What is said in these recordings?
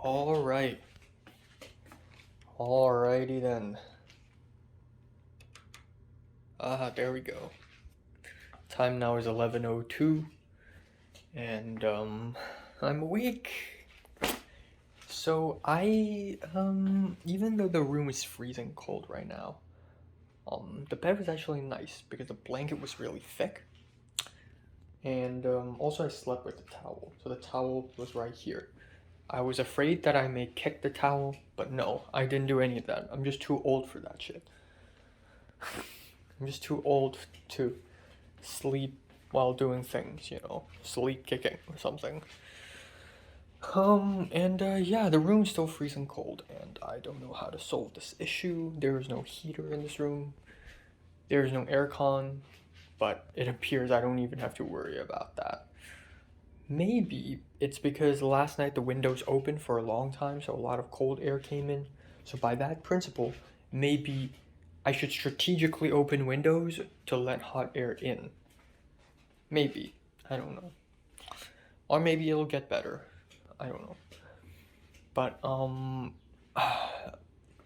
All right. Alrighty then. There we go. Time now is 11:02 and I'm awake. So even though the room is freezing cold right now, the bed was actually nice because the blanket was really thick. And also I slept with the towel. So the towel was right here. I was afraid that I may kick the towel, but no, I didn't do any of that. I'm just too old for that shit. I'm just too old to sleep while doing things, sleep kicking or something. Yeah, the room's still freezing cold, and I don't know how to solve this issue. There is no heater in this room. There is no aircon, but it appears I don't even have to worry about that. Maybe it's because last night the windows opened for a long time, so a lot of cold air came in. So by that principle, maybe I should strategically open windows to let hot air in. Maybe. I don't know. Or maybe it'll get better. I don't know. But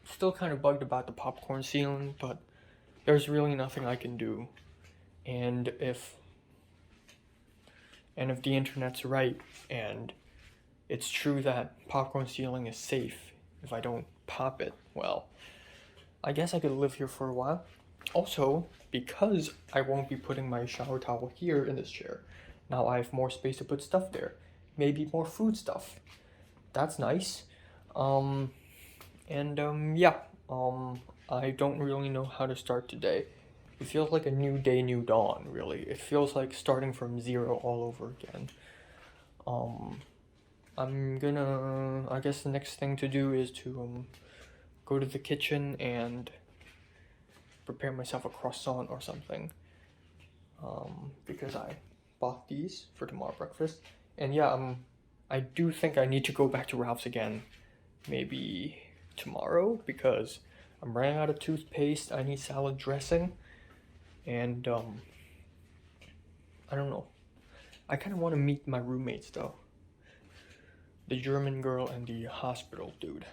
still kind of bugged about the popcorn ceiling, but there's really nothing I can do. And if the internet's right and it's true that popcorn ceiling is safe if I don't pop it, well, I guess I could live here for a while. Also, because I won't be putting my shower towel here in this chair, now I have more space to put stuff there. Maybe more food stuff. That's nice. Yeah. I don't really know how to start today. It feels like a new day, new dawn, really. It feels like starting from zero all over again. I guess the next thing to do is to, go to the kitchen and prepare myself a croissant or something. Because I bought these for tomorrow breakfast. And yeah, I do think I need to go back to Ralph's again, maybe tomorrow, because I'm running out of toothpaste. I need salad dressing, and I don't know. I kind of want to meet my roommates though. The German girl and the hospital dude.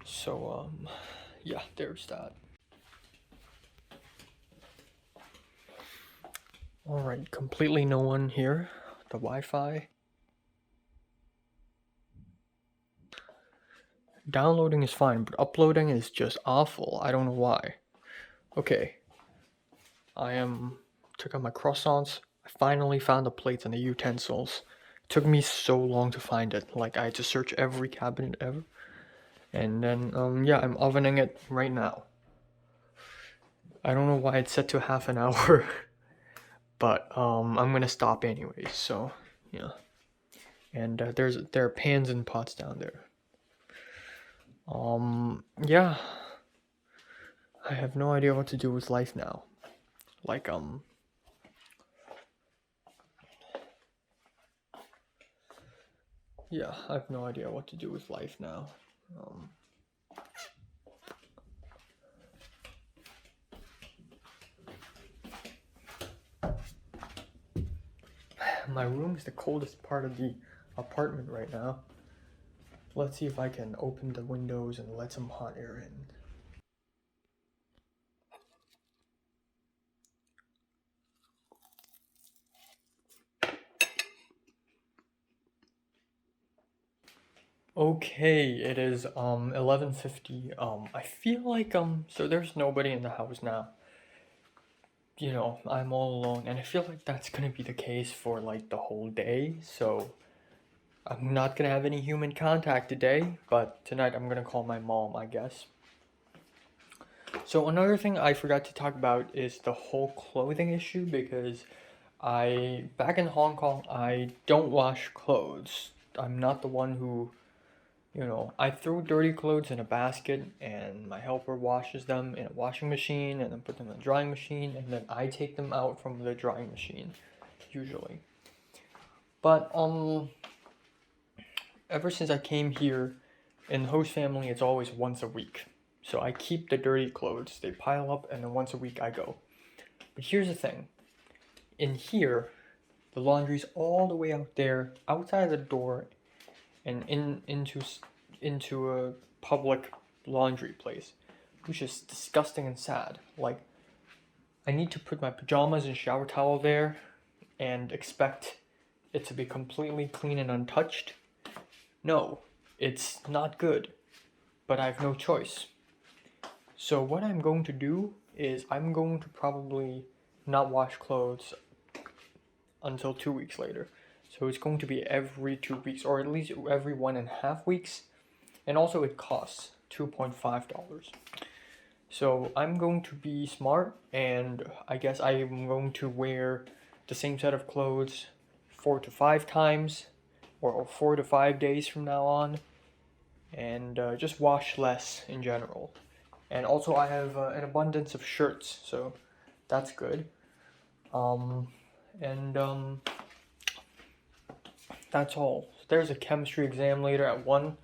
So yeah, there's that. Alright, completely no one here. The Wi-Fi. Downloading is fine, but uploading is just awful. I don't know why. Okay. Took out my croissants. I finally found the plates and the utensils. It took me so long to find it. Like, I had to search every cabinet ever. And then, yeah, I'm ovening it right now. I don't know why it's set to half an hour. But, I'm gonna stop anyways, so, yeah. And, there are pans and pots down there. Yeah. I have no idea what to do with life now. Like, yeah, I have no idea what to do with life now. My room is the coldest part of the apartment right now. Let's see if I can open the windows and let some hot air in. Okay, it is 11:50. I feel like so there's nobody in the house now. I'm all alone, and I feel like that's gonna be the case for like the whole day. So I'm not gonna have any human contact today, but tonight I'm gonna call my mom, I guess. So another thing I forgot to talk about is the whole clothing issue, because back in Hong Kong, I don't wash clothes. I'm not the one who, I throw dirty clothes in a basket and my helper washes them in a washing machine and then put them in a drying machine, and then I take them out from the drying machine, usually. But, ever since I came here, in the host family, it's always once a week. So I keep the dirty clothes, they pile up, and then once a week I go. But here's the thing. In here, the laundry's all the way out there, outside the door, and into a public laundry place, which is disgusting and sad. Like, I need to put my pajamas and shower towel there and expect it to be completely clean and untouched. No, it's not good, but I have no choice. So what I'm going to do is I'm going to probably not wash clothes until 2 weeks later. So it's going to be every 2 weeks, or at least every 1.5 weeks. And also it costs $2.5. So I'm going to be smart, and I guess I am going to wear the same set of clothes 4 to 5 times, or 4 to 5 days from now on, and just wash less in general. And also I have an abundance of shirts, so that's good. That's all. There's a chemistry exam later at 1.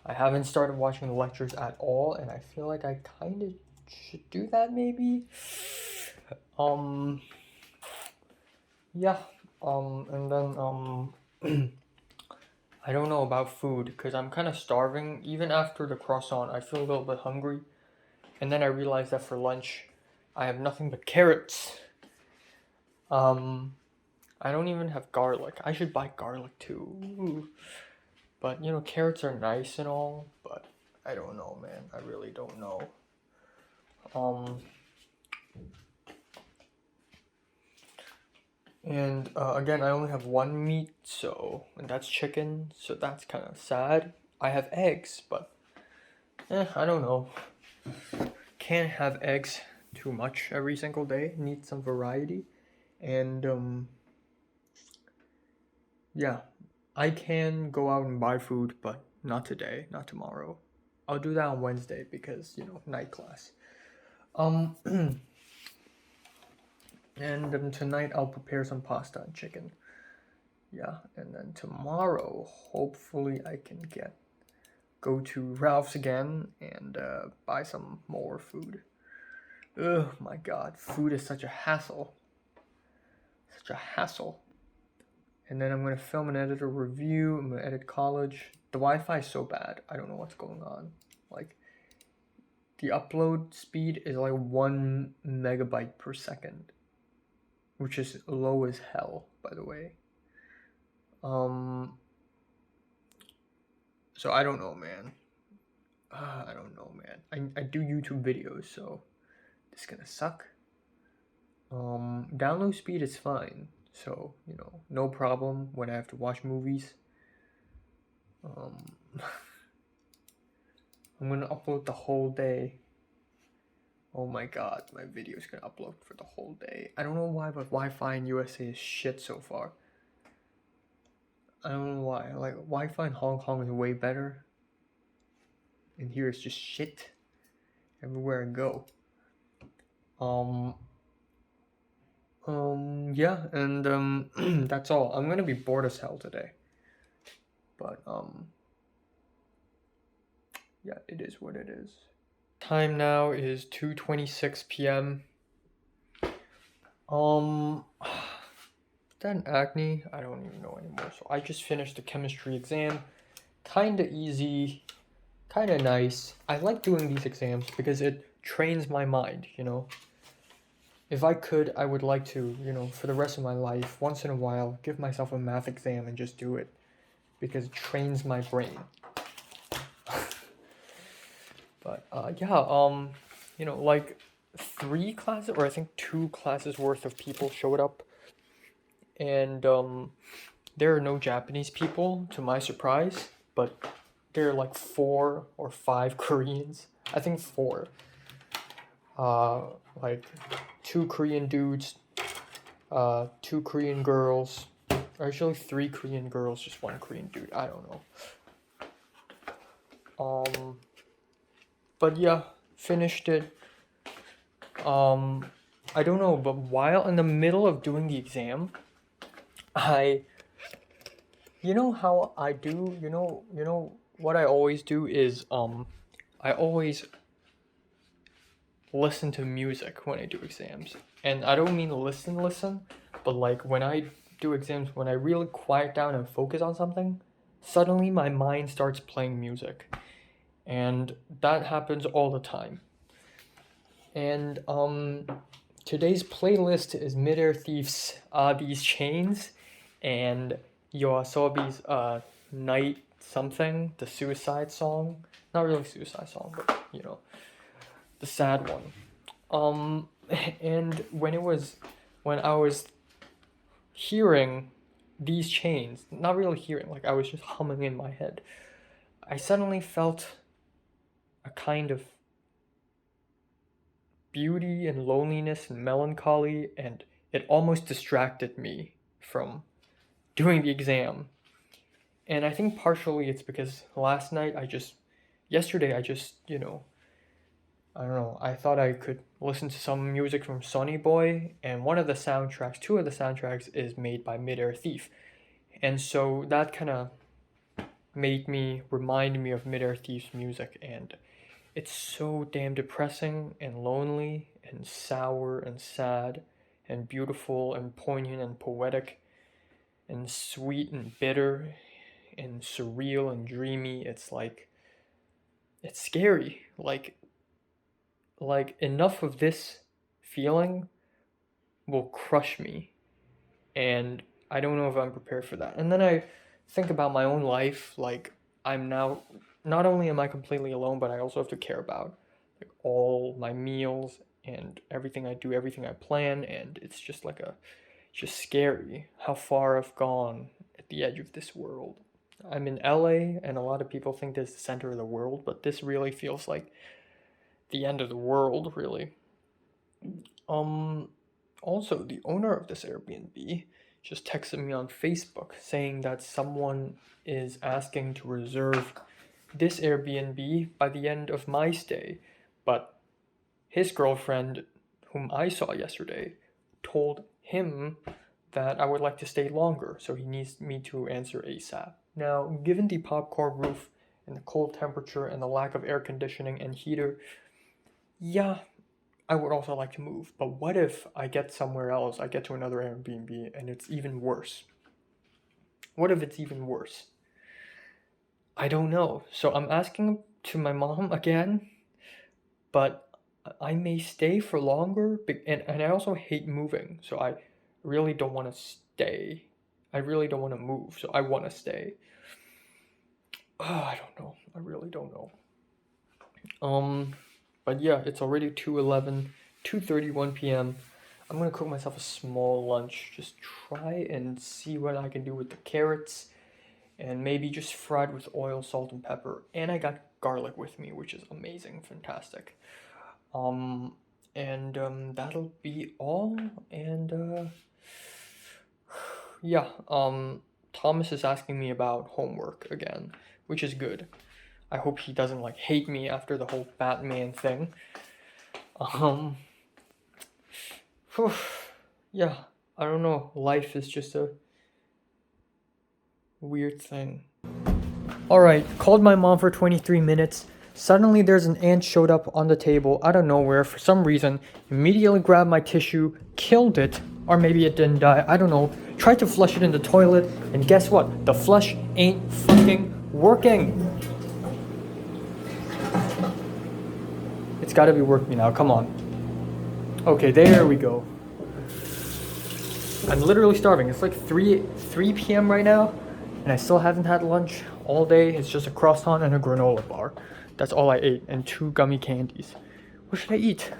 I haven't started watching the lectures at all, and I feel like I kind of should do that maybe. Yeah. And then I don't know about food because I'm kind of starving. Even after the croissant, I feel a little bit hungry. And then I realized that for lunch, I have nothing but carrots. I don't even have garlic. I should buy garlic too. Ooh. But, you know, carrots are nice and all, but I don't know, man. I really don't know. And again, I only have one meat, and that's chicken, so that's kind of sad. I have eggs, but I don't know. Can't have eggs too much every single day. Need some variety. And yeah, I can go out and buy food, but not today, not tomorrow. I'll do that on Wednesday because, you know, night class. And tonight I'll prepare some pasta and chicken. Yeah, and then tomorrow, hopefully I can go to Ralph's again and buy some more food. Oh my god, food is such a hassle. Such a hassle. And then I'm going to film and edit a review. I'm going to edit college. The Wi-Fi is so bad. I don't know what's going on. Like, the upload speed is like 1 megabyte per second, which is low as hell, by the way. So I don't know, man. I don't know, man. I do YouTube videos, so this is gonna suck. Download speed is fine, so, you know, no problem when I have to watch movies. I'm gonna upload the whole day. Oh my god, my video is gonna upload for the whole day. I don't know why, but Wi-Fi in USA is shit so far. I don't know why. Like, Wi-Fi in Hong Kong is way better. And here it's just shit everywhere I go. Yeah, and that's all. I'm gonna be bored as hell today. But yeah, it is what it is. Time now is 2:26 p.m. Then acne, I don't even know anymore. So I just finished the chemistry exam. Kinda easy, kinda nice. I like doing these exams because it trains my mind, you know. If I could, I would like to, you know, for the rest of my life, once in a while, give myself a math exam and just do it. Because it trains my brain. But yeah, you know, like 3 classes, or I think 2 classes worth of people showed up. And there are no Japanese people, to my surprise, but there are like 4 or 5 Koreans. I think 4. Like 2 Korean dudes, 2 Korean girls, or actually 3 Korean girls, just 1 Korean dude. I don't know. But yeah, finished it. I don't know, but while in the middle of doing the exam, you know how I do, you know what I always do is, I always listen to music when I do exams. And I don't mean listen, but like when I do exams, when I really quiet down and focus on something, suddenly my mind starts playing music. And that happens all the time. And today's playlist is Midair Thief's These Chains and Yoasobi's Night Something, the suicide song. Not really suicide song, but you know, the sad one. Um and when I was hearing These Chains, not really hearing, like I was just humming in my head, I suddenly felt a kind of beauty and loneliness and melancholy, and it almost distracted me from doing the exam. And I think partially it's because yesterday I just, I don't know, I thought I could listen to some music from Sonny Boy, and two of the soundtracks is made by Midair Thief. And so that kind of remind me of Midair Thief's music, and it's so damn depressing and lonely and sour and sad and beautiful and poignant and poetic and sweet and bitter and surreal and dreamy. It's like, it's scary. Like enough of this feeling will crush me, and I don't know if I'm prepared for that. And then I think about my own life, like I'm now, not only am I completely alone, but I also have to care about like all my meals and everything I do, everything I plan, and it's just scary how far I've gone at the edge of this world. I'm in LA, and a lot of people think this is the center of the world, but this really feels like the end of the world, really. Um, Also, the owner of this Airbnb just texted me on Facebook saying that someone is asking to reserve this Airbnb by the end of my stay, but his girlfriend, whom I saw yesterday, told him that I would like to stay longer, so he needs me to answer ASAP. Now, given the popcorn roof and the cold temperature and the lack of air conditioning and heater, yeah, I would also like to move. But what if I get somewhere else, I get to another Airbnb and it's even worse? What if it's even worse? I don't know. So I'm asking to my mom again, but I may stay for longer. And I also hate moving, so I really don't want to stay. I really don't want to move, so I want to stay. I don't know. I really don't know. But yeah, it's already 2:31 p.m. I'm gonna cook myself a small lunch. Just try and see what I can do with the carrots, and maybe just fried with oil, salt, and pepper. And I got garlic with me, which is amazing, fantastic. And that'll be all. And yeah, Thomas is asking me about homework again, which is good. I hope he doesn't like hate me after the whole Batman thing. Whew, yeah, I don't know. Life is just a weird thing. Alright, called my mom for 23 minutes. Suddenly there's an ant showed up on the table out of nowhere for some reason, immediately grabbed my tissue, killed it, or maybe it didn't die, I don't know, tried to flush it in the toilet, and guess what? The flush ain't fucking working. It's gotta be working now, come on. Okay, there we go. I'm literally starving. It's like 3 p.m. right now, and I still haven't had lunch all day. It's just a croissant and a granola bar. That's all I ate, and 2 gummy candies. What should I eat?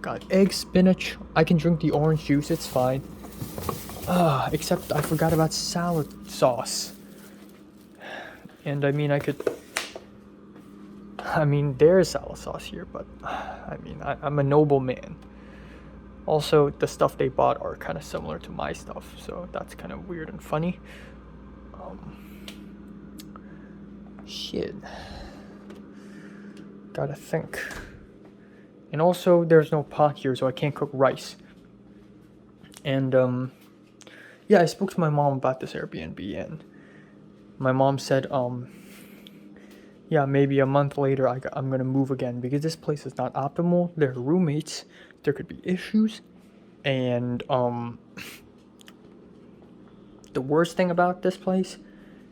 Got egg, spinach. I can drink the orange juice, it's fine. Except I forgot about salad sauce. And I mean, there's salad sauce here, but I'm a noble man. Also, the stuff they bought are kind of similar to my stuff, so that's kind of weird and funny. Shit. Gotta think. And also, there's no pot here, so I can't cook rice. And, yeah, I spoke to my mom about this Airbnb, and my mom said, yeah, maybe a month later I'm gonna move again, because this place is not optimal. There are roommates, there could be issues, and, the the worst thing about this place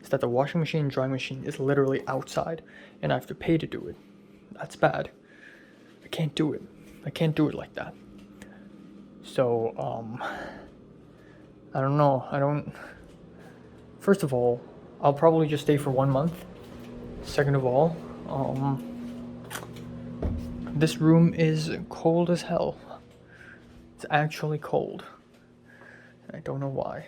is that the washing machine and drying machine is literally outside, and I have to pay to do it. That's bad. I can't do it. I can't do it like that. So, I don't know. First of all, I'll probably just stay for 1 month. Second of all, this room is cold as hell. It's actually cold. I don't know why.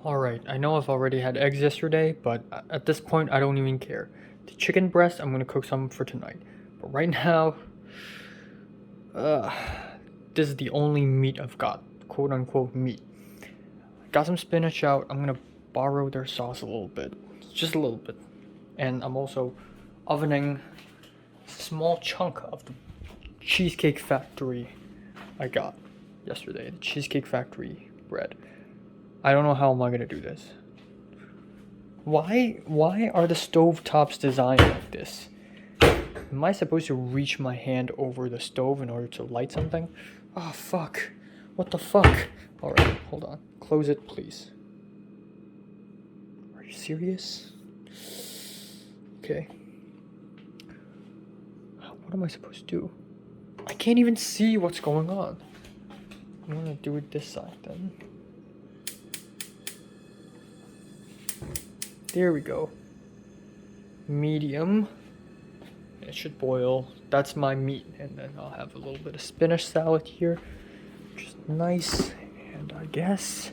Alright, I know I've already had eggs yesterday, but at this point I don't even care. The chicken breast, I'm gonna cook some for tonight. But right now, this is the only meat I've got. Quote unquote meat. I got some spinach out. I'm gonna borrow their sauce a little bit. Just a little bit. And I'm also ovening a small chunk of the Cheesecake Factory I got yesterday. The Cheesecake Factory bread. I don't know how am I gonna do this. Why are the stove tops designed like this? Am I supposed to reach my hand over the stove in order to light something? Oh fuck. What the fuck? Alright, hold on. Close it, please. Are you serious? Okay. What am I supposed to do? I can't even see what's going on. I'm gonna do it this side then. There we go. Medium. It should boil. That's my meat. And then I'll have a little bit of spinach salad here. Just nice. And I guess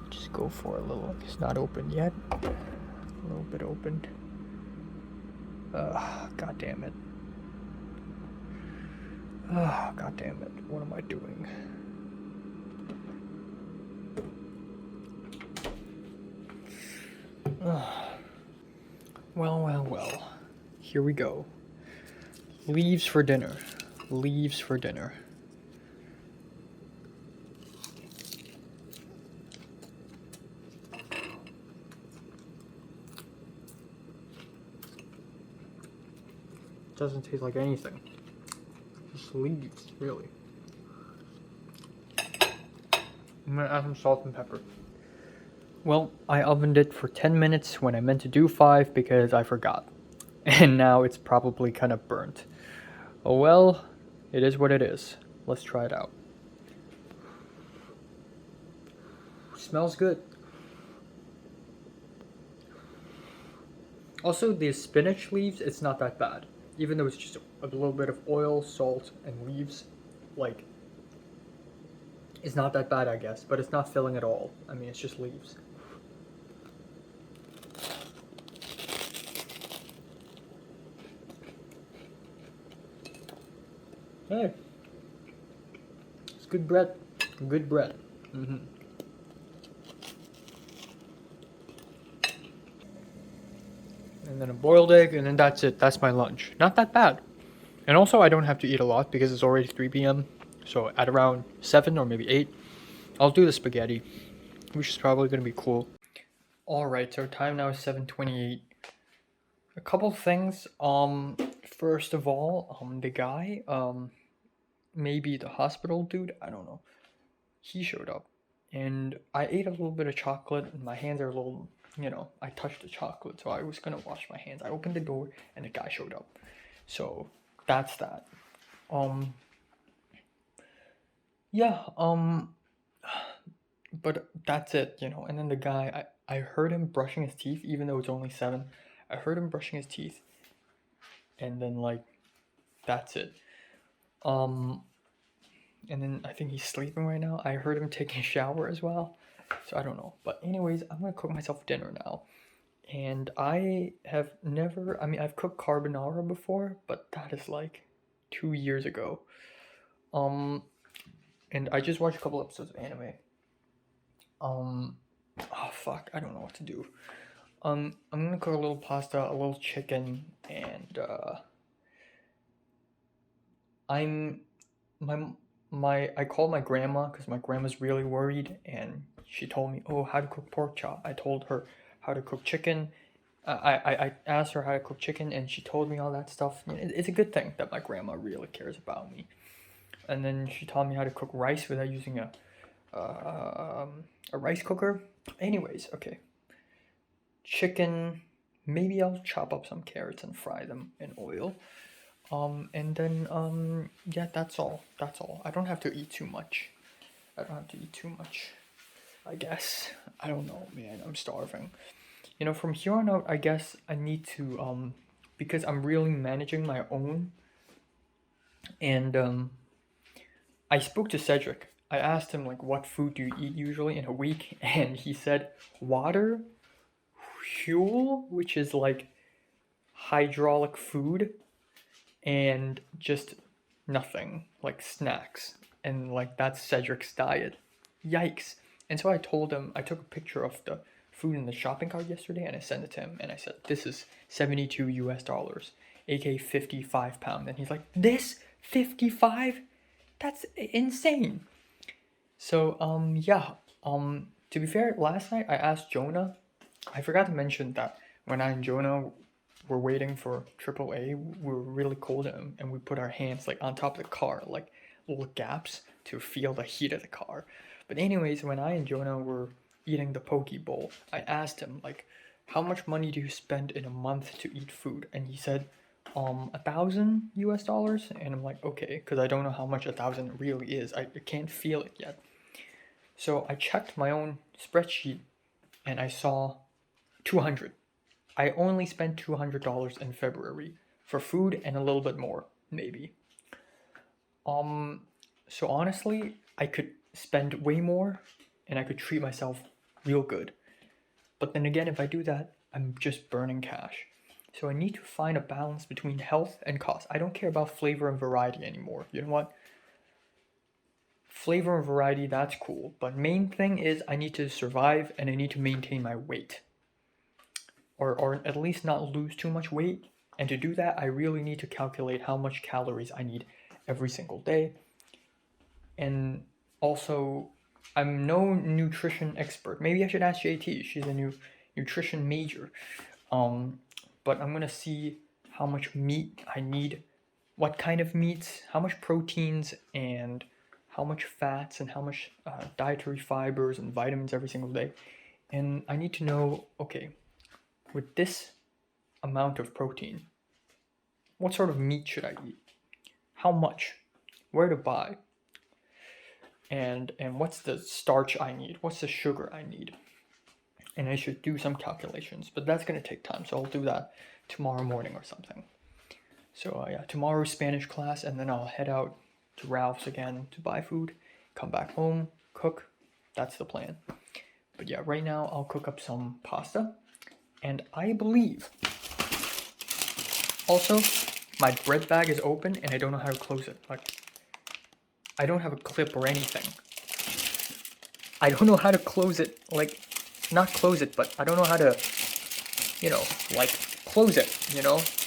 just go for a little. It's not open yet. A little bit opened. God damn it. God damn it. What am I doing? Well. Here we go. Leaves for dinner. Leaves for dinner. Doesn't taste like anything. Just leaves, really. I'm gonna add some salt and pepper. Well, I ovened it for 10 minutes when I meant to do 5 because I forgot. And now it's probably kind of burnt. Oh well, it is what it is. Let's try it out. Smells good. Also, the spinach leaves, it's not that bad. Even though it's just a little bit of oil, salt, and leaves, like, it's not that bad, I guess. But it's not filling at all. I mean, it's just leaves. Hey, it's good bread. Good bread. And then a boiled egg, and then that's it. That's my lunch. Not that bad. And also, I don't have to eat a lot because it's already 3 p.m. So at around 7 or maybe 8, I'll do the spaghetti, which is probably going to be cool. Alright, so time now is 7:28. A couple things. First of all, the guy, maybe the hospital dude, I don't know. He showed up, and I ate a little bit of chocolate, and my hands are a little, I touched the chocolate, so I was gonna wash my hands. I opened the door, and the guy showed up. So that's that. Um, yeah, but that's it, And then the guy, I heard him brushing his teeth, even though it's only 7. I heard him brushing his teeth, and then like that's it. Um, and then I think he's sleeping right now. I heard him taking a shower as well, so I don't know. But anyways, I'm gonna cook myself dinner now, and I have never. I mean, I've cooked carbonara before, but that is like 2 years ago. Um, and I just watched a couple episodes of anime. Oh fuck, I don't know what to do. I'm gonna cook a little pasta, a little chicken, and I'm my I called my grandma because my grandma's really worried, and she told me, oh, how to cook pork chop. I told her how to cook chicken. I asked her how to cook chicken, and she told me all that stuff. It's a good thing that my grandma really cares about me. And then she taught me how to cook rice without using a rice cooker. Anyways, okay. Chicken. Maybe I'll chop up some carrots and fry them in oil. And then, yeah, that's all. That's all. I don't have to eat too much. I guess. I don't know, man. I'm starving. From here on out, I guess I need to, because I'm really managing my own. And, I spoke to Cedric. I asked him, like, what food do you eat usually in a week? And he said water, fuel, which is like hydraulic food, and just nothing, like snacks. And like that's Cedric's diet. Yikes. And so I told him, I took a picture of the food in the shopping cart yesterday and I sent it to him and I said, this is 72 US dollars, aka 55 pounds. And he's like, this 55? That's insane. So yeah, to be fair, last night I asked Jonah. I forgot to mention that when I and Jonah were waiting for AAA, we were really cold and we put our hands like on top of the car, like little gaps to feel the heat of the car. But anyways, when I and Jonah were eating the poke bowl, I asked him like, how much money do you spend in a month to eat food? And he said, 1,000 US dollars. And I'm like, okay, because I don't know how much 1,000 really is. I can't feel it yet. So I checked my own spreadsheet and I saw 200. I only spent $200 in February for food and a little bit more, maybe. So honestly, I could spend way more and I could treat myself real good. But then again, if I do that, I'm just burning cash. So I need to find a balance between health and cost. I don't care about flavor and variety anymore. You know what? Flavor and variety, that's cool. But main thing is I need to survive and I need to maintain my weight. Or at least not lose too much weight. And to do that, I really need to calculate how much calories I need every single day. And also, I'm no nutrition expert. Maybe I should ask JT. She's a new nutrition major. But I'm gonna see how much meat I need, what kind of meats, how much proteins, and how much fats, and how much dietary fibers and vitamins every single day. And I need to know, okay, with this amount of protein, what sort of meat should I eat? How much? Where to buy? And what's the starch I need? What's the sugar I need? And I should do some calculations, but that's gonna take time, so I'll do that tomorrow morning or something. So yeah, tomorrow's Spanish class, and then I'll head out to Ralph's again to buy food, come back home, cook. That's the plan. But yeah, right now I'll cook up some pasta, and I believe also my bread bag is open and I don't know how to close it. Like, I don't have a clip or anything. I don't know how to close it, like, not close it, but I don't know how to, like, close it,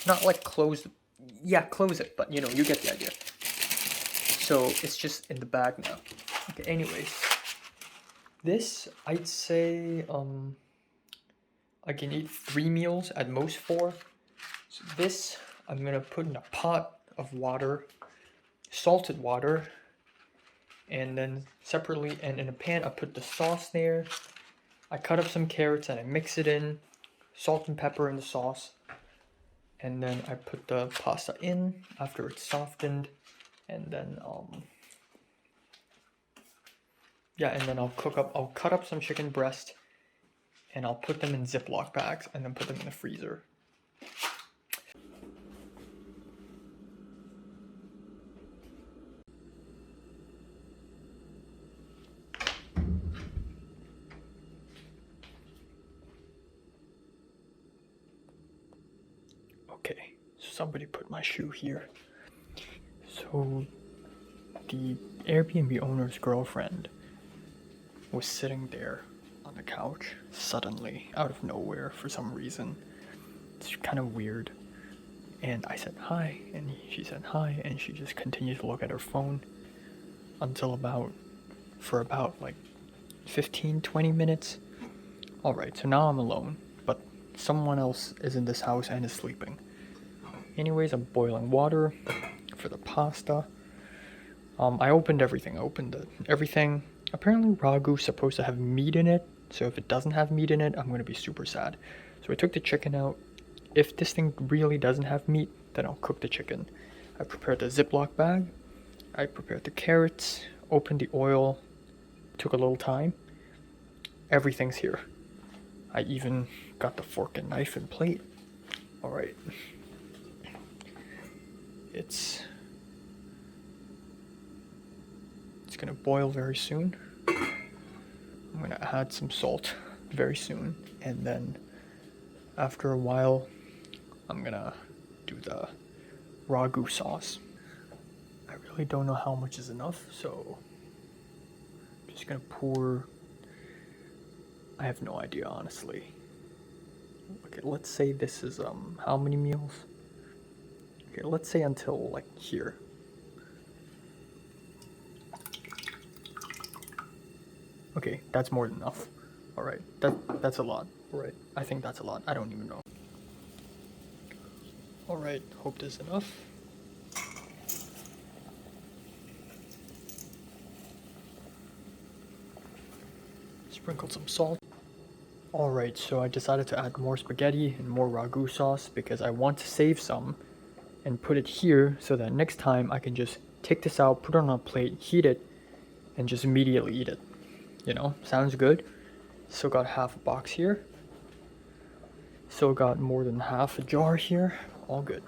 Not like close, yeah, close it, but, you get the idea. So, it's just in the bag now. Okay, anyways. This, I'd say, I can eat 3 meals, at most 4. So this, I'm gonna put in a pot of water, salted water, and then separately and in a pan I put the sauce there. I cut up some carrots and I mix it in, salt and pepper in the sauce, and then I put the pasta in after it's softened, and then yeah, and then I'll cut up some chicken breast, and I'll put them in Ziploc bags and then put them in the freezer. Okay, so somebody put my shoe here. So the Airbnb owner's girlfriend was sitting there on the couch suddenly out of nowhere for some reason. It's kind of weird. And I said hi, and she said hi, and she just continued to look at her phone until for about like 15-20 minutes. Alright, so now I'm alone, but someone else is in this house and is sleeping. Anyways, I'm boiling water for the pasta. I opened everything. Everything. Apparently ragu is supposed to have meat in it, so if it doesn't have meat in it, I'm going to be super sad. So I took the chicken out. If this thing really doesn't have meat, then I'll cook the chicken. I prepared the Ziploc bag. I prepared the carrots, opened the oil, took a little time. Everything's here. I even got the fork and knife and plate. Alright. It's gonna boil very soon. I'm gonna add some salt very soon, and then after a while I'm gonna do the ragu sauce. I really don't know how much is enough, so I'm just gonna pour. I have no idea, honestly. Okay, let's say this is how many meals? Okay, let's say until like here. Okay, that's more than enough. Alright, that's a lot. Alright, I think that's a lot. I don't even know. Alright, hope this is enough. Sprinkle some salt. Alright, so I decided to add more spaghetti and more ragu sauce because I want to save some and put it here so that next time I can just take this out, put it on a plate, heat it, and just immediately eat it. You know, sounds good. Still got half a box here. Still got more than half a jar here. All good.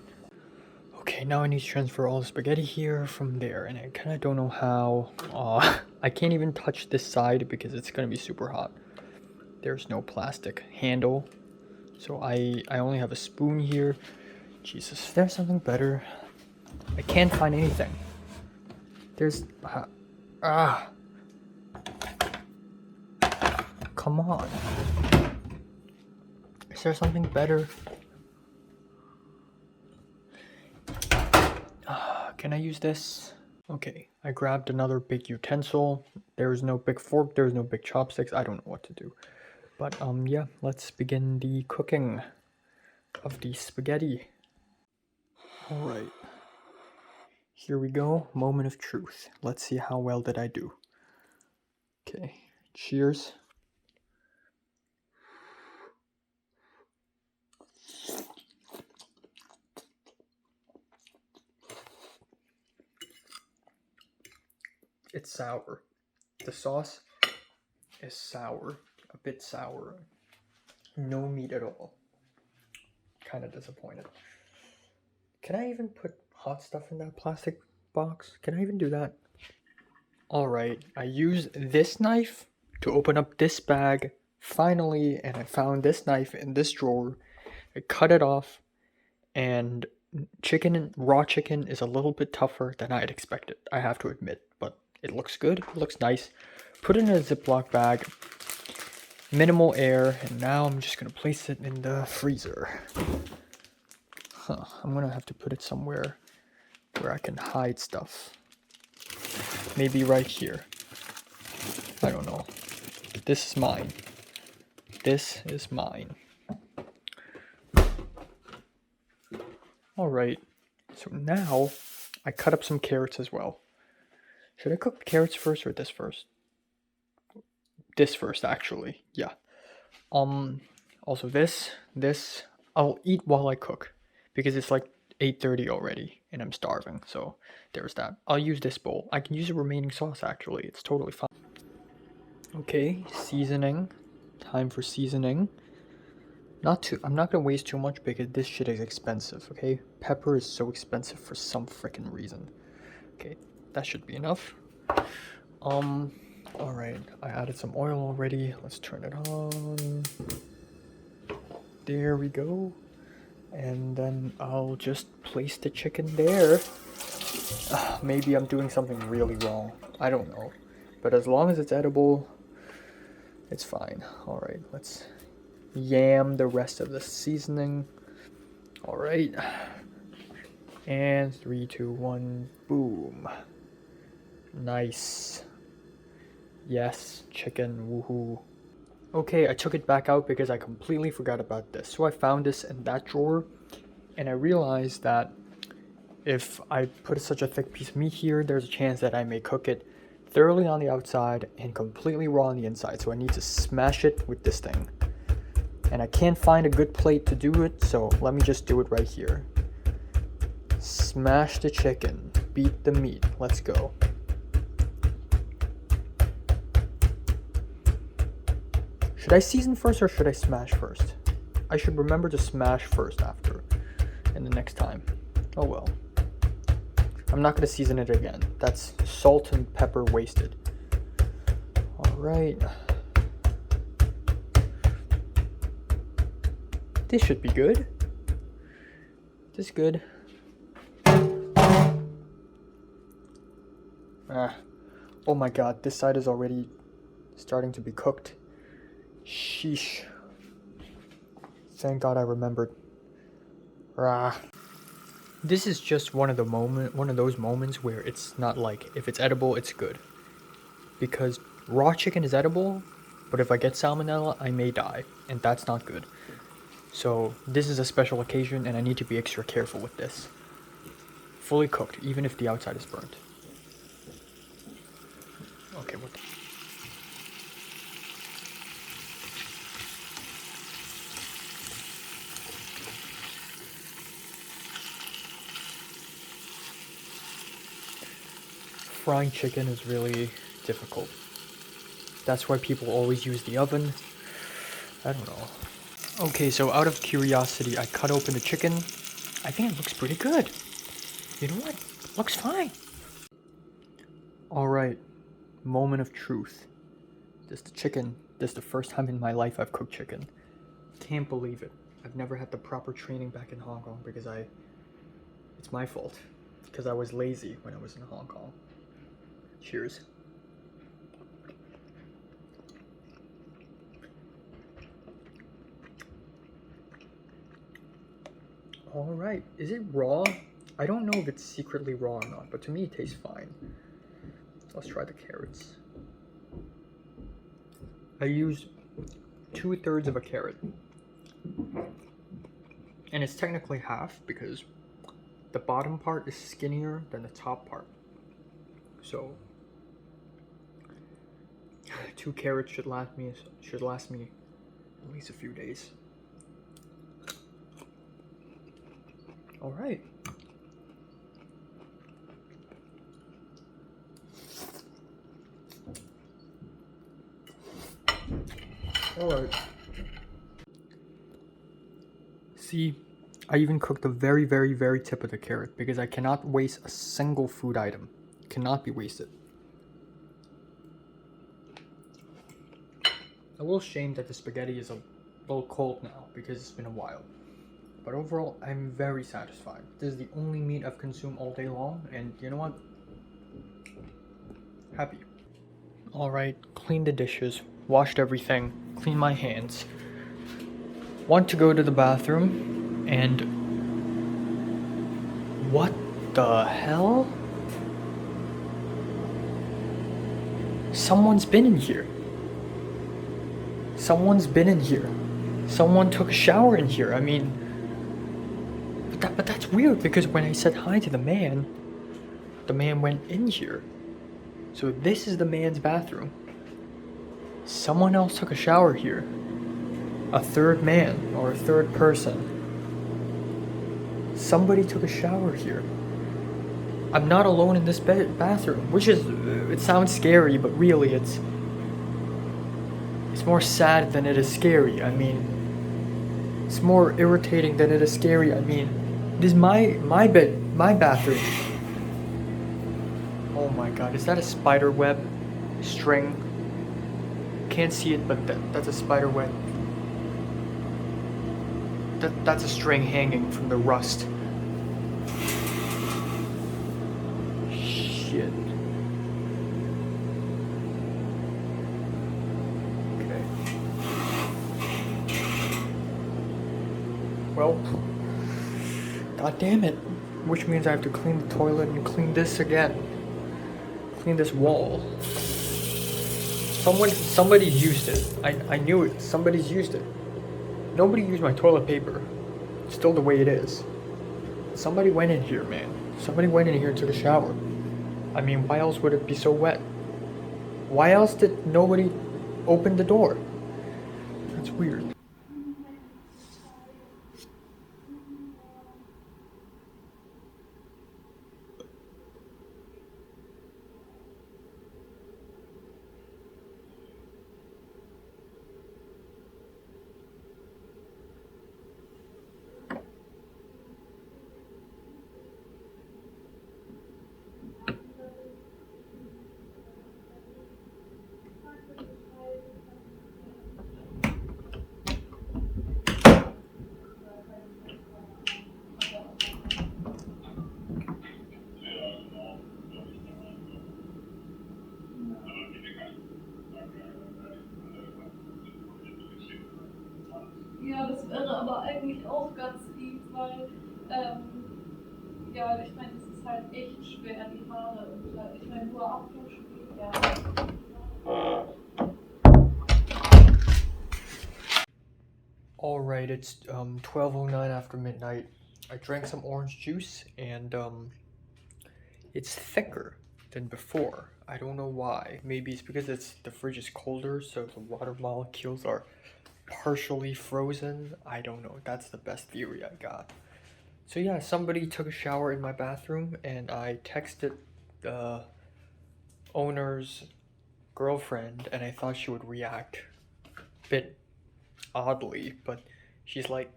Okay, now I need to transfer all the spaghetti here from there, and I kind of don't know how. I can't even touch this side because it's gonna be super hot. There's no plastic handle, so I only have a spoon here. Jesus, there's something better. I can't find anything. There's come on. Is there something better? Can I use this? Okay, I grabbed another big utensil. There's no big fork, there's no big chopsticks. I don't know what to do. But yeah, let's begin the cooking of the spaghetti. Alright. Here we go, moment of truth. Let's see how well did I do. Okay, cheers. It's sour. The sauce is sour, a bit sour. No meat at all. Kind of disappointed. Can I even put hot stuff in that plastic box? Can I even do that? Alright, I used this knife to open up this bag finally, and I found this knife in this drawer. I cut it off, and raw chicken is a little bit tougher than I'd expected, I have to admit, but it looks good, it looks nice. Put it in a Ziploc bag, minimal air, and now I'm just gonna place it in the freezer. I'm gonna have to put it somewhere where I can hide stuff. Maybe right here. I don't know. This is mine. This is mine. Alright, so now I cut up some carrots as well. Should I cook the carrots first or this first? This first, actually. Yeah. Also this, I'll eat while I cook because it's like 8:30 already and I'm starving. So there's that. I'll use this bowl. I can use the remaining sauce actually. It's totally fine. Okay, seasoning. Time for seasoning. I'm not gonna waste too much because this shit is expensive, okay? Pepper is so expensive for some freaking reason. Okay, that should be enough. Alright, I added some oil already. Let's turn it on. There we go. And then I'll just place the chicken there. Maybe I'm doing something really wrong. I don't know. But as long as it's edible, it's fine. Alright, let's yam the rest of the seasoning. Alright. And 3, 2, 1, boom. Nice. Yes, chicken, woohoo. Okay, I took it back out because I completely forgot about this. So I found this in that drawer, and I realized that if I put such a thick piece of meat here, there's a chance that I may cook it thoroughly on the outside and completely raw on the inside. So I need to smash it with this thing. And I can't find a good plate to do it, so let me just do it right here. Smash the chicken, beat the meat, let's go. Should I season first or should I smash first? I should remember to smash first after, and the next time. Oh well. I'm not gonna season it again. That's salt and pepper wasted. Alright. This should be good. This is good. Oh my god, this side is already starting to be cooked. Sheesh. Thank god I remembered. This is just one of those moments where it's not like, if it's edible, it's good. Because raw chicken is edible, but if I get salmonella, I may die, and that's not good. So this is a special occasion and I need to be extra careful with this. Fully cooked, even if the outside is burnt. Okay, what the... Frying chicken is really difficult. That's why people always use the oven. I don't know. Okay, so out of curiosity, I cut open the chicken. I think it looks pretty good. You know what? It looks fine. Alright, moment of truth. This is the chicken. This is the first time in my life I've cooked chicken. Can't believe it. I've never had the proper training back in Hong Kong because it's my fault. Because I was lazy when I was in Hong Kong. Cheers. Alright, is it raw? I don't know if it's secretly raw or not, but to me it tastes fine. So let's try the carrots. I used 2/3 of a carrot. And it's technically half because the bottom part is skinnier than the top part. So 2 carrots should last me at least a few days. All right. All right. See, I even cooked the very, very, very tip of the carrot because I cannot waste a single food item. It cannot be wasted. A little shame that the spaghetti is a little cold now because it's been a while. But overall, I'm very satisfied. This is the only meat I've consumed all day long, and you know what? Happy. Alright, cleaned the dishes, washed everything, cleaned my hands. Want to go to the bathroom, and... what the hell? Someone's been in here. Someone's been in here. Someone took a shower in here. I mean... But that's weird because when I said hi to the man, the man went in here. So this is the man's bathroom. Someone else took a shower here. A third man or a third person. Somebody took a shower here. I'm not alone in this bathroom, which is, it sounds scary, but really it's more sad than it is scary. I mean, it's more irritating than it is scary. I mean, this is my bed, my bathroom. Oh my god, is that a spider web string? Can't see it, but that's a spider web. That's a string hanging from the rust. Shit. Okay. Well, god damn it. Which means I have to clean the toilet and clean this again. Clean this wall. Somebody used it. I knew it. Somebody's used it. Nobody used my toilet paper. It's still the way it is. Somebody went in here, man. Somebody went in here and took a shower. I mean, why else would it be so wet? Why else did nobody open the door? That's weird. Ja, das wäre aber eigentlich auch ganz lieb, weil, ja, ich meine, es ist halt echt schwer, die Haare und ich meine, nur abduschen geht ja. Alright, it's 12:09 after midnight. I drank some orange juice and it's thicker than before. I don't know why. Maybe it's because the fridge is colder, so the water molecules are partially frozen. I don't know. That's the best theory I got. So yeah, somebody took a shower in my bathroom and I texted the owner's girlfriend and I thought she would react a bit oddly, but she's like,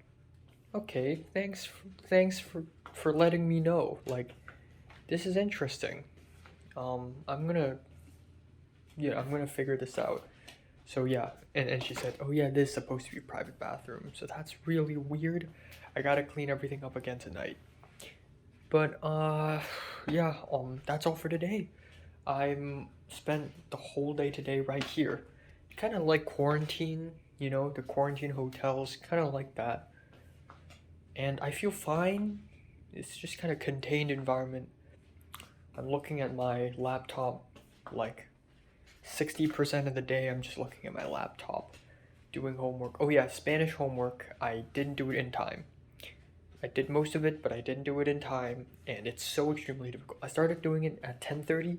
okay, thanks for letting me know. Like, this is interesting. I'm gonna figure this out. So yeah, and she said, oh yeah, this is supposed to be a private bathroom, so that's really weird. I gotta clean everything up again tonight. But yeah, that's all for today. I'm spent the whole day today right here. Kind of like quarantine, you know, the quarantine hotels, kind of like that. And I feel fine. It's just kind of contained environment. I'm looking at my laptop like 60% of the day. I'm just looking at my laptop doing homework. Oh yeah, Spanish homework. I didn't do it in time. I did most of it, but I didn't do it in time, and it's so extremely difficult. I started doing it at 10:30,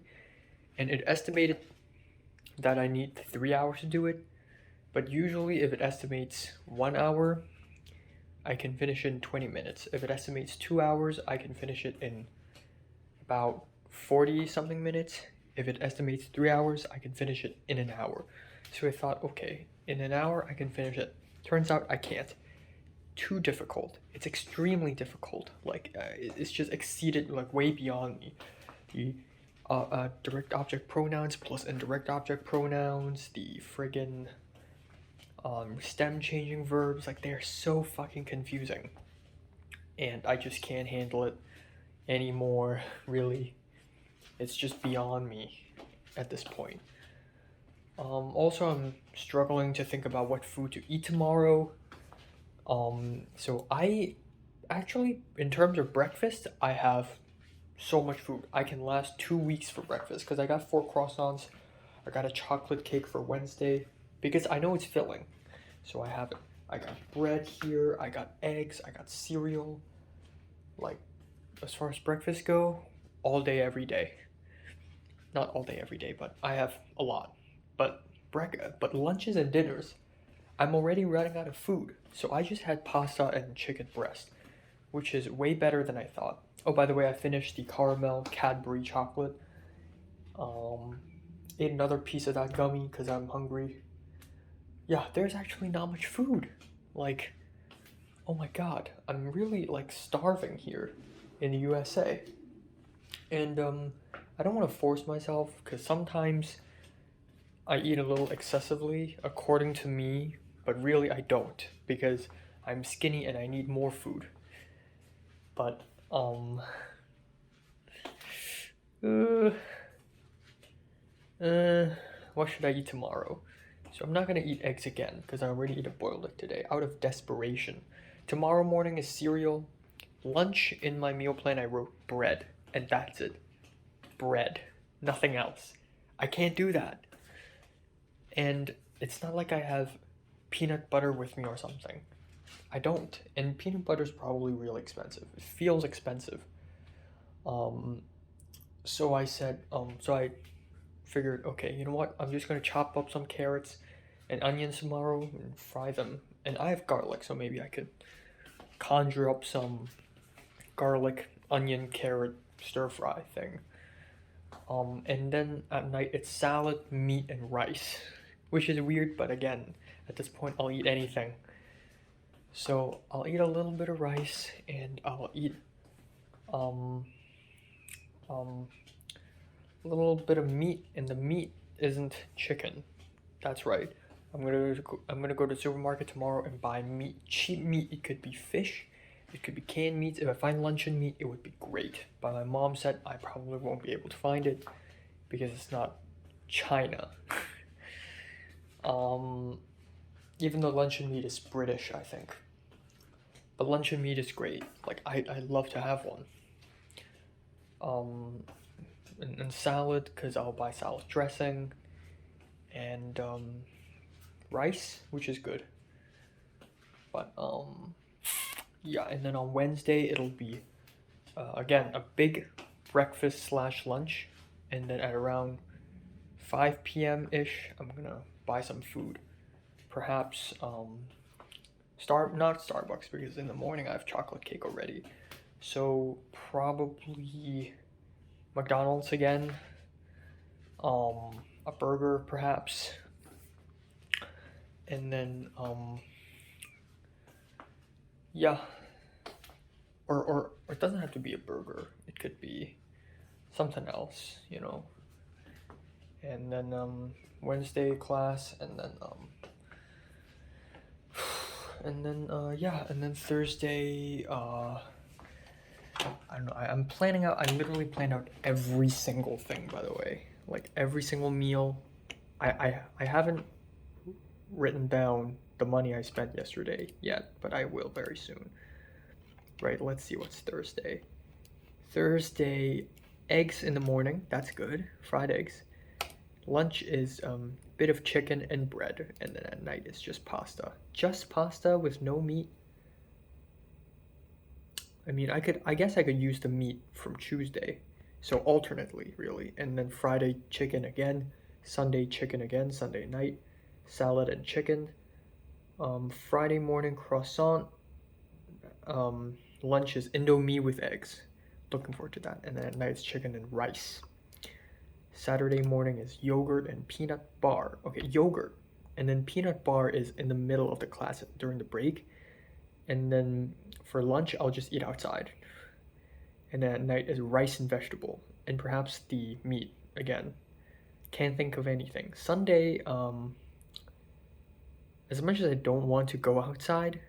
and it estimated that I need 3 hours to do it, but usually if it estimates 1 hour, I can finish it in 20 minutes. If it estimates 2 hours, I can finish it in about 40 something minutes. If it estimates 3 hours, I can finish it in an hour. So I thought, okay, in an hour I can finish it. Turns out I can't. Too difficult. It's extremely difficult. Like, it's just exceeded, like, way beyond me. The direct object pronouns plus indirect object pronouns, the friggin' stem changing verbs, like, they're so fucking confusing. And I just can't handle it anymore, really. It's just beyond me at this point. Also, I'm struggling to think about what food to eat tomorrow. So I actually, in terms of breakfast, I have so much food. I can last 2 weeks for breakfast because I got 4 croissants. I got a chocolate cake for Wednesday because I know it's filling. So I have it. I got bread here, I got eggs, I got cereal. Like, as far as breakfast go, all day, every day. Not all day, every day, but I have a lot. But lunches and dinners, I'm already running out of food. So I just had pasta and chicken breast, which is way better than I thought. Oh, by the way, I finished the caramel Cadbury chocolate. Ate another piece of that gummy because I'm hungry. Yeah, there's actually not much food. Like, oh my god, I'm really like starving here in the USA. And I don't want to force myself because sometimes I eat a little excessively according to me, but really I don't because I'm skinny and I need more food. But what should I eat tomorrow? So I'm not gonna eat eggs again because I already ate a boiled egg today out of desperation. Tomorrow morning is cereal. Lunch in my meal plan I wrote bread, and that's it. Bread, nothing else. I can't do that. And it's not like I have peanut butter with me or something. I don't. And peanut butter is probably really expensive. It feels expensive. So I said, so I figured, okay, you know what? I'm just gonna chop up some carrots and onions tomorrow and fry them. And I have garlic, so maybe I could conjure up some garlic, onion, carrot stir fry thing. And then at night it's salad, meat, and rice, which is weird, but again, at this point I'll eat anything. So I'll eat a little bit of rice and I'll eat a little bit of meat, and the meat isn't chicken. That's right. I'm gonna go to the supermarket tomorrow and buy meat, cheap meat. It could be fish, it could be canned meats. If I find luncheon meat, it would be great. But my mom said I probably won't be able to find it because it's not China. Even though luncheon meat is British, I think. But luncheon meat is great. Like I love to have one. And salad, because I'll buy salad dressing, and rice, which is good. But yeah, and then on Wednesday it'll be again a big breakfast slash lunch, and then at around 5 p.m. ish I'm gonna buy some food, perhaps not Starbucks because in the morning I have chocolate cake already, so probably McDonald's again, a burger perhaps, and then yeah, or it doesn't have to be a burger, it could be something else, you know. And then Wednesday class, and then yeah, and then Thursday I don't know. I'm planning out. I literally planned out every single thing. By the way, like every single meal. I haven't written down the money I spent yesterday yet, but I will very soon. Right. Let's see what's Thursday. Thursday, eggs in the morning. That's good. Fried eggs. Lunch is bit of chicken and bread, and then at night it's just pasta. Just pasta with no meat. I mean, I guess I could use the meat from Tuesday, so alternately, really. And then Friday, chicken again, Sunday, chicken again, Sunday night, salad and chicken. Friday morning, croissant. Lunch is Indomie with eggs. Looking forward to that. And then at night, it's chicken and rice. Saturday morning is yogurt and peanut bar. Okay, yogurt. And then peanut bar is in the middle of the class during the break. And then for lunch, I'll just eat outside. And then at night is rice and vegetable, and perhaps the meat again. Can't think of anything. Sunday, as much as I don't want to go outside,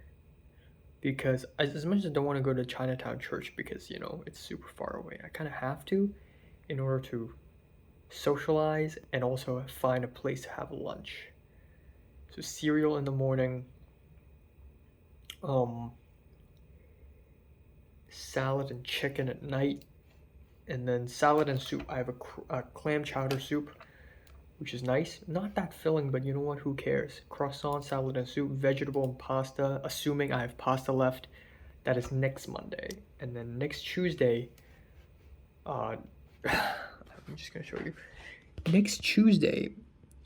because as much as I don't want to go to Chinatown Church because, you know, it's super far away, I kind of have to in order to socialize and also find a place to have lunch. So cereal in the morning, salad and chicken at night, and then salad and soup. I have a clam chowder soup, which is nice. Not that filling, but you know what? Who cares? Croissant, salad and soup, vegetable and pasta, assuming I have pasta left. That is next Monday. And then next Tuesday, I'm just gonna show you. Next Tuesday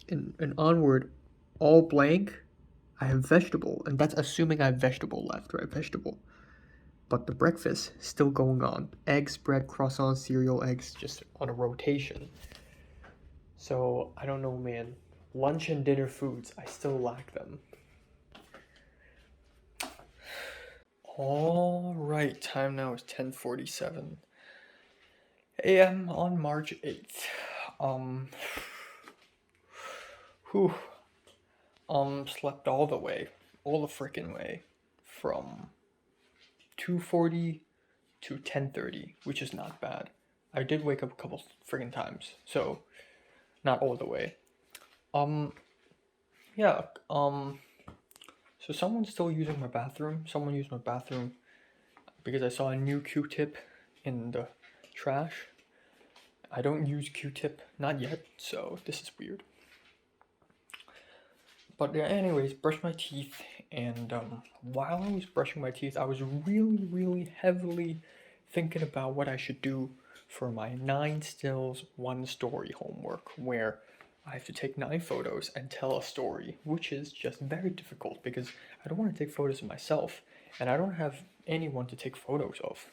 and onward, all blank, I have vegetable, and that's assuming I have vegetable left, right? Vegetable. But the breakfast still going on. Eggs, bread, croissants, cereal, eggs, just on a rotation. So, I don't know, man. Lunch and dinner foods, I still lack them. Alright, time now is 10:47 a.m. on March 8th. Whew. Slept all the freaking way, from 2:40 to 10:30, which is not bad. I did wake up a couple friggin' times, so not all the way. Yeah, so someone's still using my bathroom. Someone used my bathroom because I saw a new Q-tip in the trash. I don't use Q-tip, not yet, so this is weird. But yeah, anyways, brushed my teeth, and while I was brushing my teeth, I was really heavily thinking about what I should do for my 9 stills 1 story homework, where I have to take 9 photos and tell a story, which is just very difficult because I don't want to take photos of myself, and I don't have anyone to take photos of.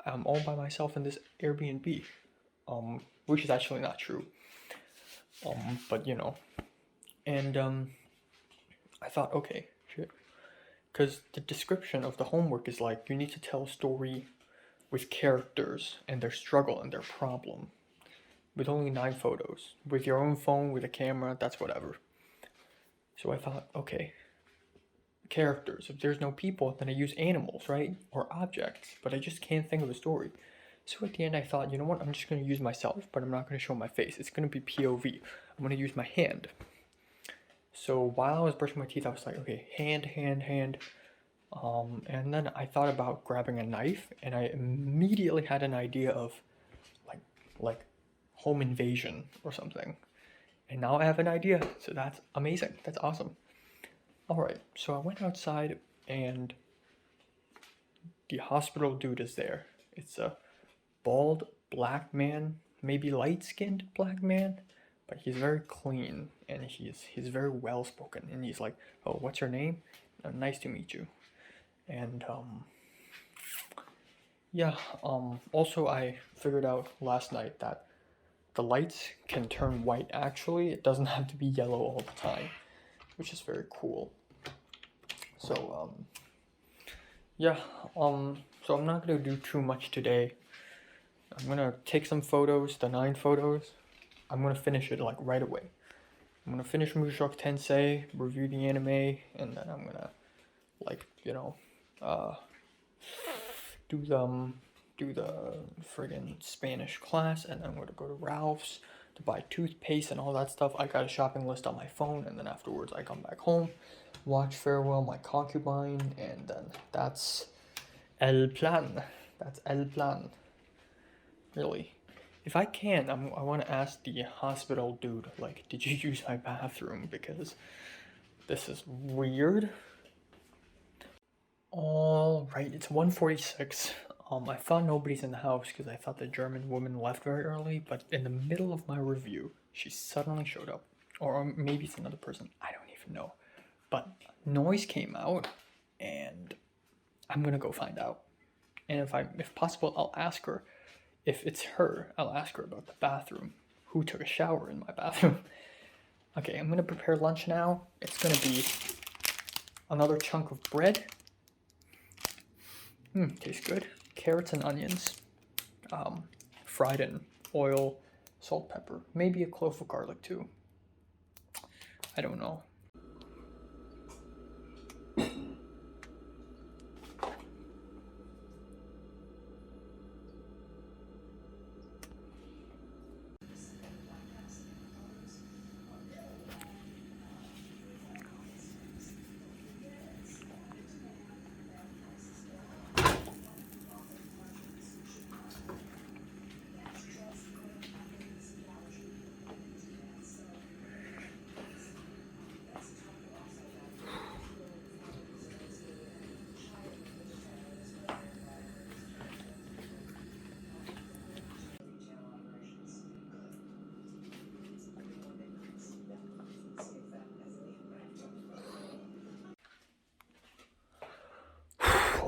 I'm all by myself in this Airbnb, which is actually not true. But you know, and I thought, okay, shit. Because the description of the homework is like, you need to tell a story with characters and their struggle and their problem. With only 9 photos. With your own phone, with a camera, that's whatever. So I thought, okay, characters. If there's no people, then I use animals, right? Or objects. But I just can't think of a story. So at the end I thought, you know what, I'm just going to use myself, but I'm not going to show my face. It's going to be POV. I'm going to use my hand. So while I was brushing my teeth, I was like, okay, hand. And then I thought about grabbing a knife, and I immediately had an idea of like home invasion or something. And now I have an idea, so that's amazing. That's awesome. Alright, so I went outside, and the hospital dude is there. It's a bald black man, maybe light-skinned black man, but he's very clean, and he's very well spoken, and he's like, oh, what's your name? Nice to meet you. And yeah, also I figured out last night that the lights can turn white. Actually, it doesn't have to be yellow all the time, which is very cool. So yeah, so I'm not gonna do too much today. I'm gonna take some photos, the 9 photos. I'm gonna finish it like right away. I'm gonna finish Mushoku Tensei, review the anime, and then I'm gonna, like, you know, do the friggin' Spanish class, and then I'm gonna go to Ralph's to buy toothpaste and all that stuff. I got a shopping list on my phone, and then afterwards I come back home, watch Farewell My Concubine, and then that's el plan. That's el plan. Really. If I can, I want to ask the hospital dude, like, did you use my bathroom? Because this is weird. Alright, it's 1:46. I thought nobody's in the house because I thought the German woman left very early, but in the middle of my review, she suddenly showed up. Or maybe it's another person, I don't even know. But noise came out, and I'm gonna go find out. And if possible, I'll ask her. If it's her, I'll ask her about the bathroom. Who took a shower in my bathroom? Okay, I'm gonna prepare lunch now. It's gonna be another chunk of bread. Tastes good. Carrots and onions, fried in oil, salt, pepper, maybe a clove of garlic too. I don't know.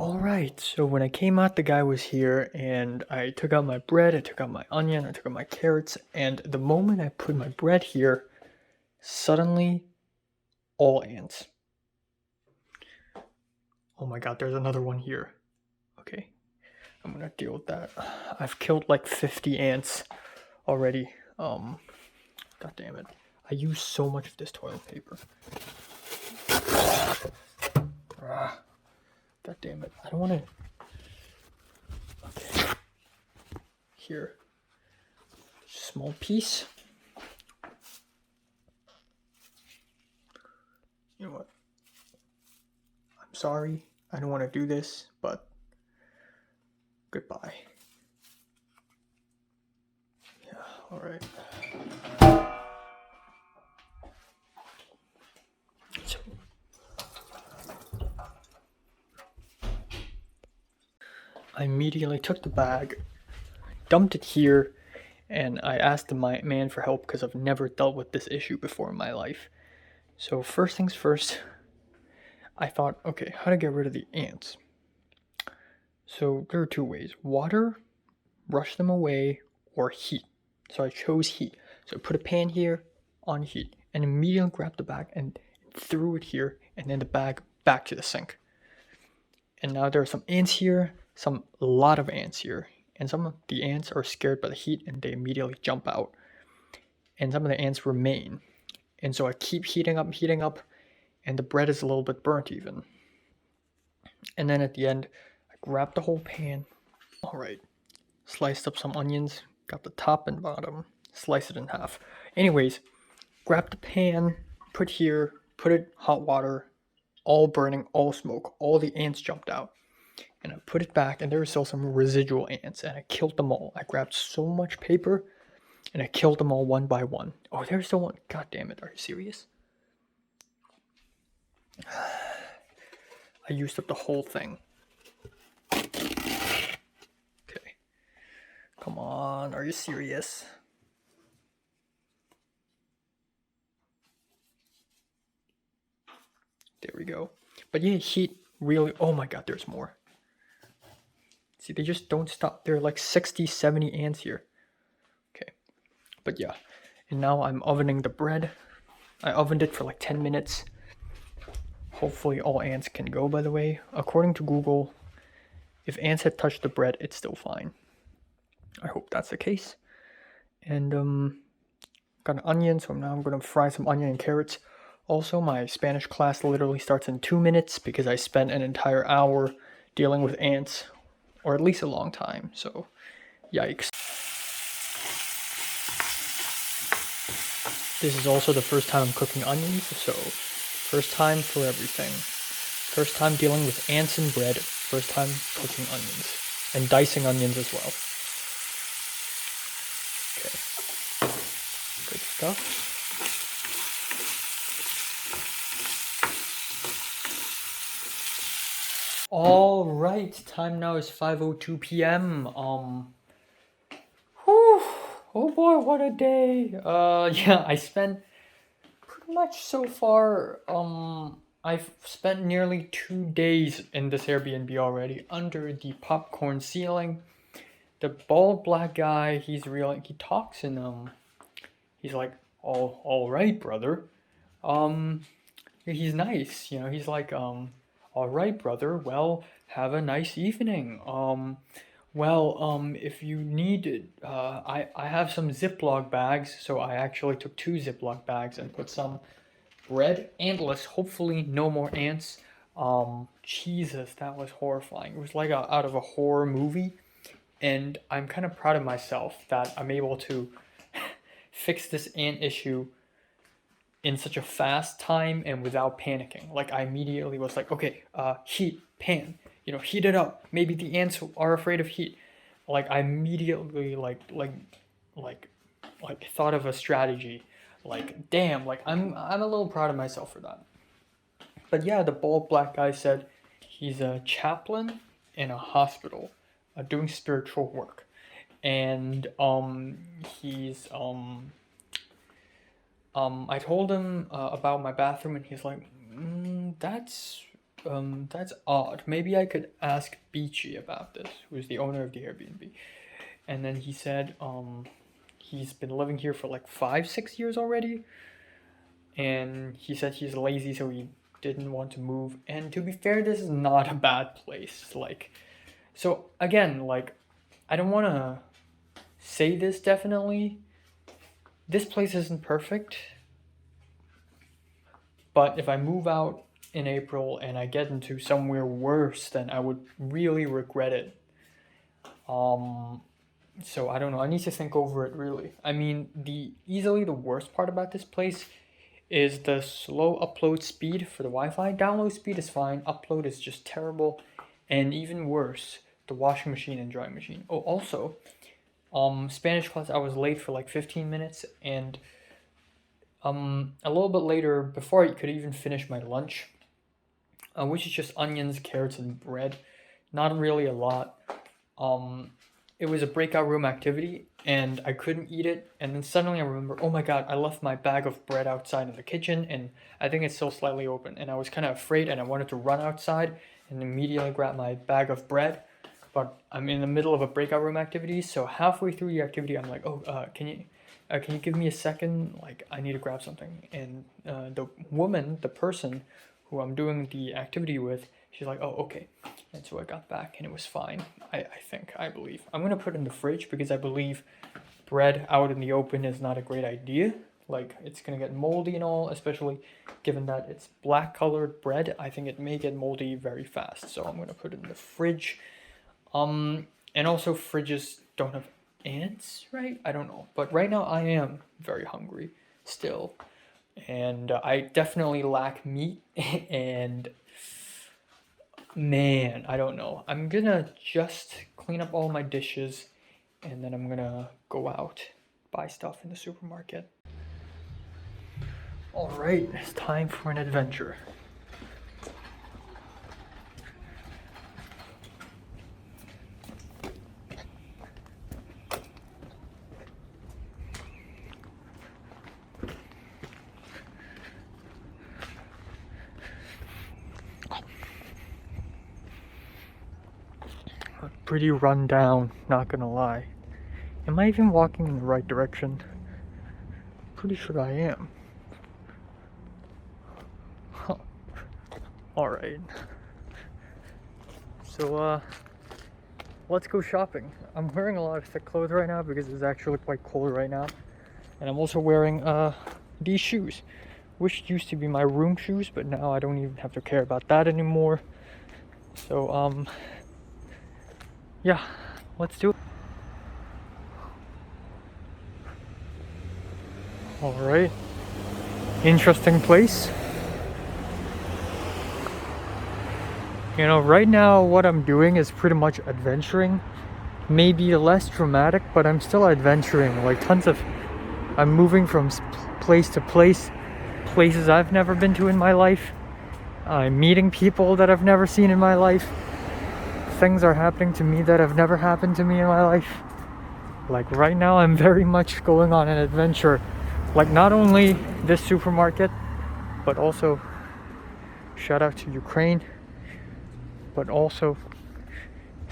Alright, so when I came out, the guy was here, and I took out my bread, I took out my onion, I took out my carrots, and the moment I put my bread here, suddenly, all ants. Oh my god, there's another one here. Okay, I'm gonna deal with that. I've killed like 50 ants already. God damn it. I use so much of this toilet paper. God damn it. I don't want to... Okay. Here. Small piece. You know what? I'm sorry. I don't want to do this, but goodbye. Yeah, alright. So, I immediately took the bag, dumped it here, and I asked the man for help because I've never dealt with this issue before in my life. So first things first, I thought, okay, how to get rid of the ants. So there are two ways: water, brush them away, or heat. So I chose heat. So I put a pan here on heat and immediately grabbed the bag and threw it here, and then the bag back to the sink. And now there are some ants here, a lot of ants here, and some of the ants are scared by the heat and they immediately jump out. And some of the ants remain. And so I keep heating up, and the bread is a little bit burnt even. And then at the end, I grabbed the whole pan. Alright, sliced up some onions, got the top and bottom, slice it in half. Anyways, grab the pan, put it hot water, all burning, all smoke, all the ants jumped out. And I put it back, and there were still some residual ants, and I killed them all. I grabbed so much paper, and I killed them all one by one. Oh, there's still one. God damn it, are you serious? I used up the whole thing. Okay. Come on, are you serious? There we go. But yeah, heat really... Oh my god, there's more. See, they just don't stop. There are like 60, 70 ants here. Okay. But yeah. And now I'm ovening the bread. I ovened it for like 10 minutes. Hopefully all ants can go, by the way. According to Google, if ants had touched the bread, it's still fine. I hope that's the case. And got an onion, so now I'm going to fry some onion and carrots. Also, my Spanish class literally starts in 2 minutes because I spent an entire hour dealing with ants, or at least a long time, so yikes. This is also the first time I'm cooking onions, so first time for everything. First time dealing with ants and bread, first time cooking onions, and dicing onions as well. Okay, good stuff. All right, time now is 5:02 p.m. Whew, oh boy, what a day. Yeah, I spent pretty much so far, I've spent nearly 2 days in this Airbnb already, under the popcorn ceiling. The bald black guy, he talks in, he's like, all right, brother. He's nice, you know, he's like, all right, brother, well, have a nice evening. If you need it, I have some Ziploc bags, so I actually took 2 Ziploc bags and put some bread, antless, hopefully no more ants. Jesus, that was horrifying. It was like out of a horror movie, and I'm kind of proud of myself that I'm able to fix this ant issue in such a fast time and without panicking. Like, I immediately was like, okay, heat, pan, you know, heat it up. Maybe the ants are afraid of heat. Like, I immediately like thought of a strategy. Like, damn, like I'm a little proud of myself for that. But yeah, the bald black guy said he's a chaplain in a hospital, doing spiritual work, and he's I told him about my bathroom, and he's like, that's That's odd. Maybe I could ask Beachy about this, who's the owner of the Airbnb. And then he said, he's been living here for like 5-6 years already. And he said he's lazy, so he didn't want to move. And to be fair, this is not a bad place. Like, so again, like, I don't want to say this definitely. This place isn't perfect. But if I move out in April and I get into somewhere worse, then I would really regret it. So I don't know. I need to think over it really. I mean, easily the worst part about this place is the slow upload speed for the Wi-Fi. Download speed is fine. Upload is just terrible, and even worse, the washing machine and drying machine. Oh, also, Spanish class. I was late for like 15 minutes, and a little bit later, before I could even finish my lunch, which is just onions, carrots, and bread. Not really a lot. It was a breakout room activity, and I couldn't eat it. And then suddenly I remember, oh my god, I left my bag of bread outside in the kitchen, and I think it's still slightly open. And I was kind of afraid, and I wanted to run outside and immediately grab my bag of bread. But I'm in the middle of a breakout room activity, so halfway through the activity, I'm like, oh, can you give me a second? Like, I need to grab something. And the person who I'm doing the activity with, she's like, oh, okay. And so I got back and it was fine. I believe. I'm going to put it in the fridge because I believe bread out in the open is not a great idea. Like, it's going to get moldy and all, especially given that it's black colored bread. I think it may get moldy very fast. So I'm going to put it in the fridge. And also fridges don't have ants, right? I don't know. But right now I am very hungry still. And I definitely lack meat and man, I don't know. I'm gonna just clean up all my dishes and then I'm gonna go out, buy stuff in the supermarket. Alright, it's time for an adventure. Pretty run down, not gonna lie. Am I even walking in the right direction? Pretty sure I am. Huh. Alright. So, let's go shopping. I'm wearing a lot of thick clothes right now because it's actually quite cold right now. And I'm also wearing, these shoes, which used to be my room shoes, but now I don't even have to care about that anymore. So, yeah, let's do it. Alright. Interesting place. You know, right now what I'm doing is pretty much adventuring. Maybe less dramatic, but I'm still adventuring. Like I'm moving from place to place. Places I've never been to in my life. I'm meeting people that I've never seen in my life. Things are happening to me that have never happened to me in my life. Like right now I'm very much going on an adventure. Like not only this supermarket, but also shout out to Ukraine. But also,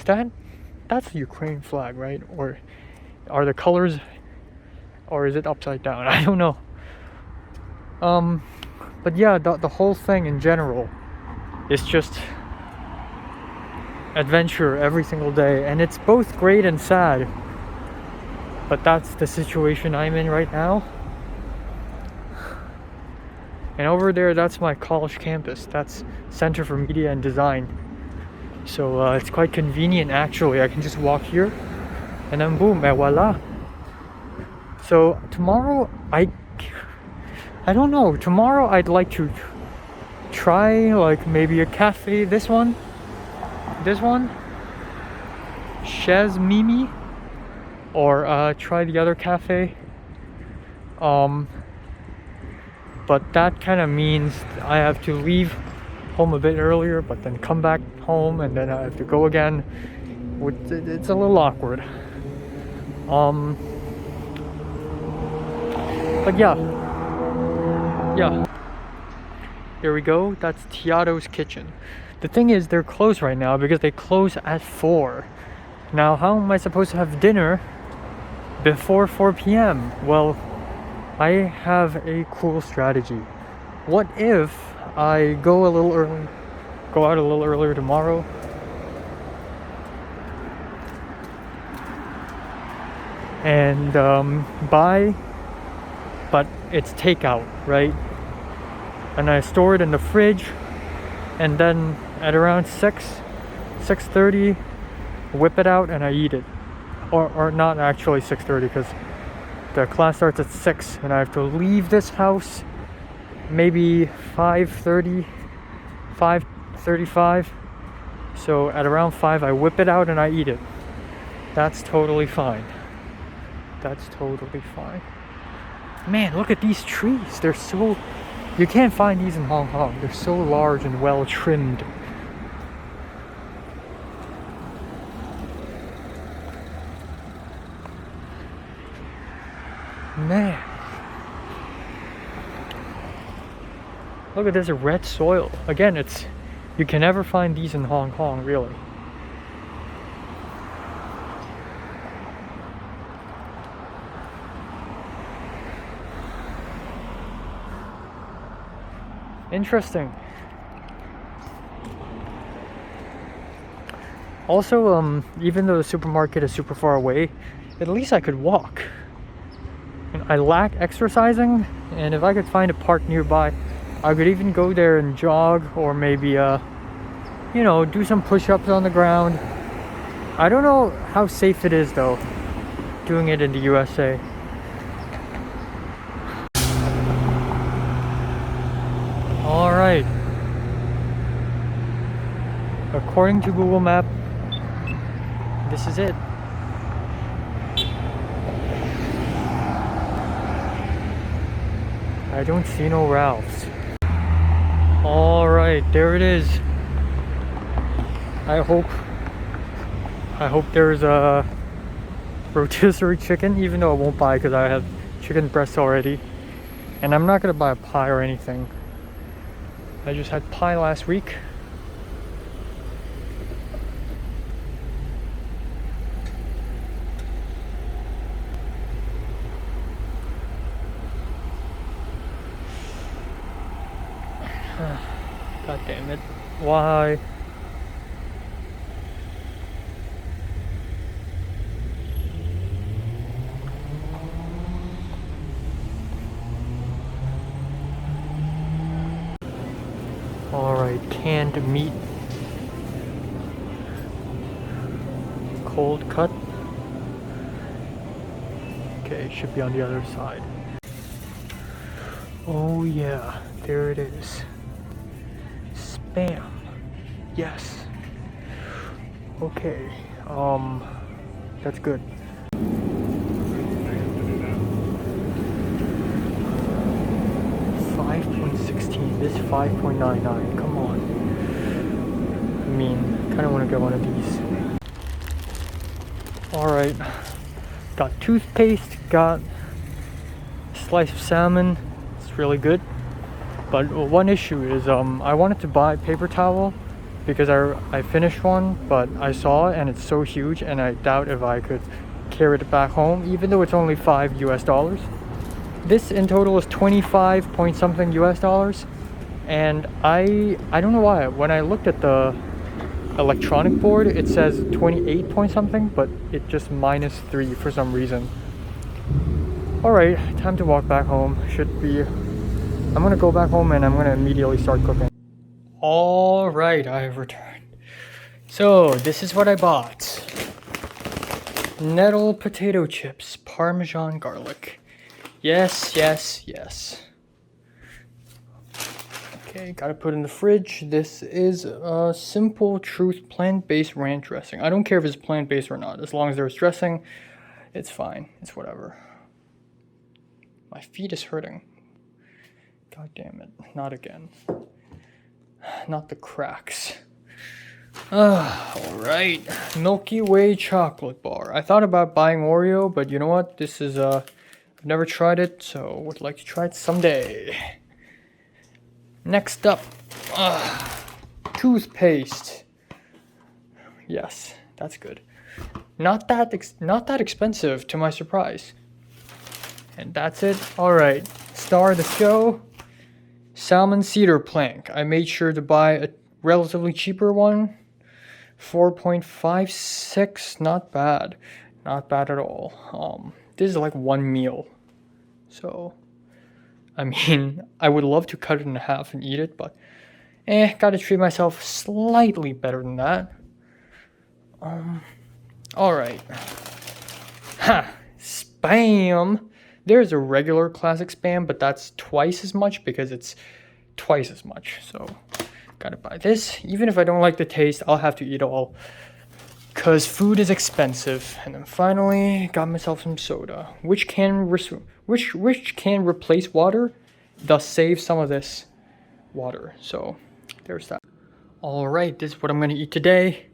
that's the Ukraine flag, right? Or are the colors, or is it upside down? I don't know. But yeah, the whole thing in general is just adventure every single day, and it's both great and sad, but that's the situation I'm in right now. And over there, that's my college campus. That's Center for Media and Design. So it's quite convenient actually. I can just walk here and then boom, et voila. So tomorrow I don't know, tomorrow I'd like to try like maybe a cafe, this one, Chez Mimi, or try the other cafe. But that kind of means I have to leave home a bit earlier, but then come back home and then I have to go again. It's a little awkward. But yeah. There we go. That's Tiato's Kitchen. The thing is, they're closed right now because they close at 4. Now, how am I supposed to have dinner before 4 p.m.? Well, I have a cool strategy. What if I go out a little earlier tomorrow? And buy, but it's takeout, right? And I store it in the fridge, and then at around 6:30, whip it out and I eat it. Or not actually 6:30, because the class starts at 6 and I have to leave this house maybe 5:30, 5:35. So at around 5 I whip it out and I eat it. That's totally fine. That's totally fine. Man, look at these trees. They're so... You can't find these in Hong Kong. They're so large and well trimmed. Man. Look at this red soil. Again, it's... You can never find these in Hong Kong, really. Interesting. Also, even though the supermarket is super far away, at least I could walk. And I lack exercising, and if I could find a park nearby, I could even go there and jog, or maybe, you know, do some push-ups on the ground. I don't know how safe it is, though, doing it in the USA. Alright. According to Google Map, this is it. I don't see no Ralphs. Alright, there it is. I hope there's a rotisserie chicken, even though I won't buy because I have chicken breasts already. And I'm not gonna buy a pie or anything. I just had pie last week. God damn it. Why? Alright, canned meat. Cold cut. Okay, should be on the other side. Oh yeah, there it is. Spam. Yes. Okay, that's good. This 5.99. Come on. I mean, kind of want to get one of these. Alright. Got toothpaste, got a slice of salmon. It's really good. But one issue is I wanted to buy paper towel because I finished one, but I saw it and it's so huge and I doubt if I could carry it back home, even though it's only $5 US. This in total is 25 point something US. And I don't know why. When I looked at the electronic board, it says 28 point something, but it just -3 for some reason. Alright, time to walk back home. I'm gonna go back home and I'm gonna immediately start cooking. Alright, I have returned. So, this is what I bought. Nettle potato chips, Parmesan garlic. Yes, yes, yes. Okay, gotta put in the fridge. This is a Simple Truth plant-based ranch dressing. I don't care if it's plant-based or not. As long as there's dressing, it's fine. It's whatever. My feet is hurting. God damn it. Not again. Not the cracks. Alright. Milky Way chocolate bar. I thought about buying Oreo, but you know what? This is, I've never tried it, so would like to try it someday. Next up, toothpaste. Yes, that's good. Not that expensive, to my surprise. And that's it. All right, star of the show, salmon cedar plank. I made sure to buy a relatively cheaper one. 4.56, not bad. Not bad at all. This is like one meal. So, I mean, I would love to cut it in half and eat it, but gotta treat myself slightly better than that. Alright. Ha! Spam! There's a regular classic Spam, but that's twice as much because it's twice as much. So, gotta buy this. Even if I don't like the taste, I'll have to eat all. Because food is expensive. And then finally, got myself some soda. Which can replace water, thus save some of this water. So, there's that. Alright, this is what I'm gonna eat today.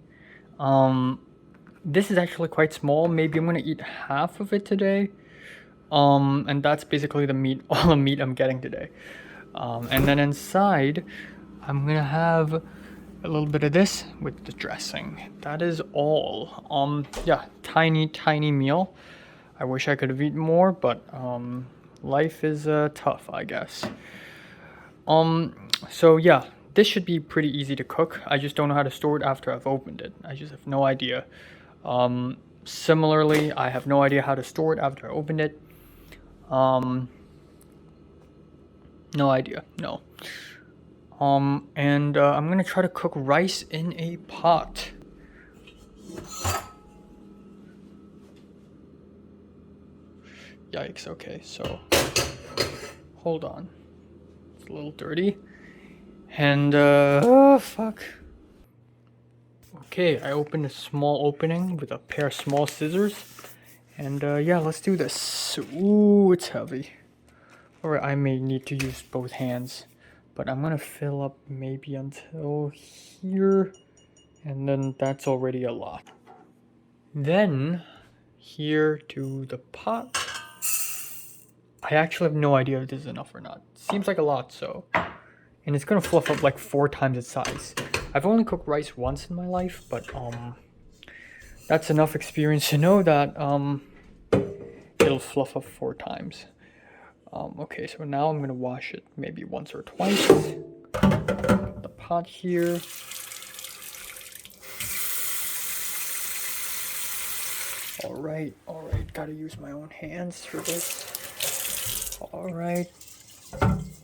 This is actually quite small. Maybe I'm gonna eat half of it today. And that's basically the meat, all the meat I'm getting today. And then inside, I'm gonna have a little bit of this with the dressing. That is all. Yeah, tiny meal. I wish I could have eaten more, but life is tough, I guess. So yeah, this should be pretty easy to cook. I just don't know how to store it after I've opened it. I just have no idea. Similarly, I have no idea how to store it after I opened it. No idea, no. And I'm gonna try to cook rice in a pot. Yikes, okay, so hold on. It's a little dirty. And oh fuck. Okay, I opened a small opening with a pair of small scissors. And yeah, let's do this. Ooh, it's heavy. Or I may need to use both hands. But I'm gonna fill up maybe until here. And then that's already a lot. Then, here to the pot. I actually have no idea if this is enough or not. Seems like a lot, so. And it's gonna fluff up like 4 times its size. I've only cooked rice once in my life, but that's enough experience to know that it'll fluff up 4 times. Okay, so now I'm gonna wash it maybe once or twice. The pot here. Alright, gotta use my own hands for this. Alright,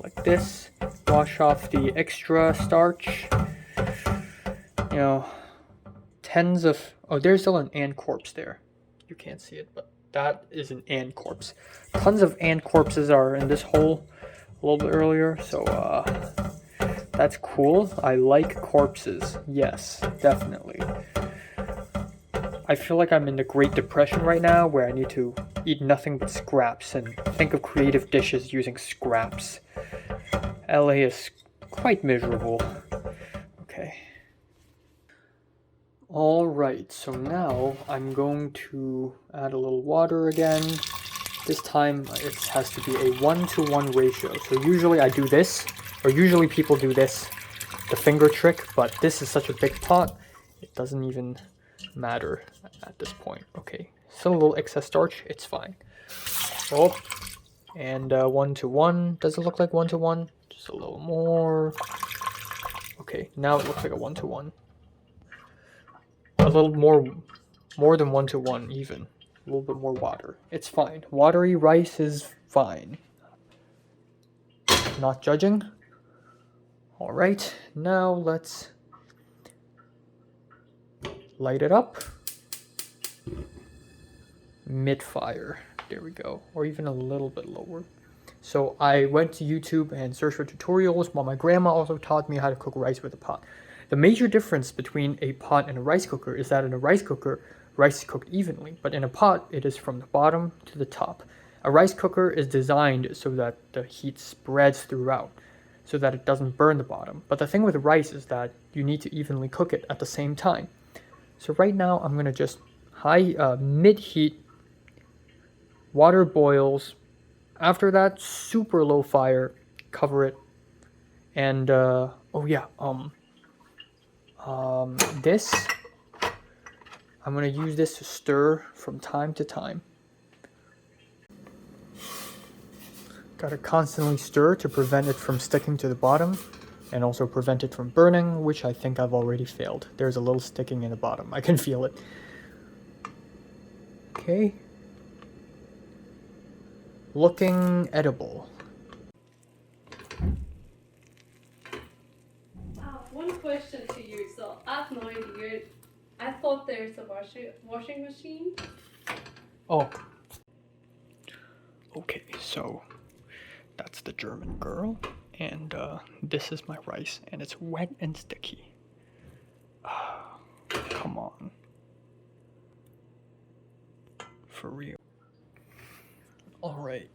like this. Wash off the extra starch. You know, tens of, oh, there's still an ant corpse there. You can't see it, but that is an ant corpse. Tons of ant corpses are in this hole a little bit earlier, so that's cool. I like corpses. Yes, definitely. I feel like I'm in the Great Depression right now, where I need to eat nothing but scraps and think of creative dishes using scraps. LA is quite miserable. Okay. Alright, so now I'm going to add a little water again. This time it has to be a 1-to-1 ratio. So usually I do this, or usually people do this, the finger trick, but this is such a big pot, it doesn't even matter at this point. Okay, still a little excess starch, it's fine. Oh, and 1-to-1, does it look like 1-to-1? Just a little more. Okay, now it looks like a 1-to-1. A little more than 1-to-1 even. A little bit more water. It's fine. Watery rice is fine. Not judging. Alright, now let's light it up. Mid-fire. There we go. Or even a little bit lower. So I went to YouTube and searched for tutorials, while my grandma also taught me how to cook rice with a pot. The major difference between a pot and a rice cooker is that in a rice cooker, rice is cooked evenly, but in a pot, it is from the bottom to the top. A rice cooker is designed so that the heat spreads throughout, so that it doesn't burn the bottom. But the thing with rice is that you need to evenly cook it at the same time. So right now, I'm gonna just mid-heat, water boils. After that, super low fire, cover it, And oh yeah, this, I'm gonna use this to stir from time to time. Gotta constantly stir to prevent it from sticking to the bottom and also prevent it from burning, which I think I've already failed. There's a little sticking in the bottom. I can feel it. Okay. Looking edible. One question to you. So I have no idea. I thought there's a washing machine. Oh. Okay, so that's the German girl, and this is my rice, and it's wet and sticky. Come on. For real. Alright.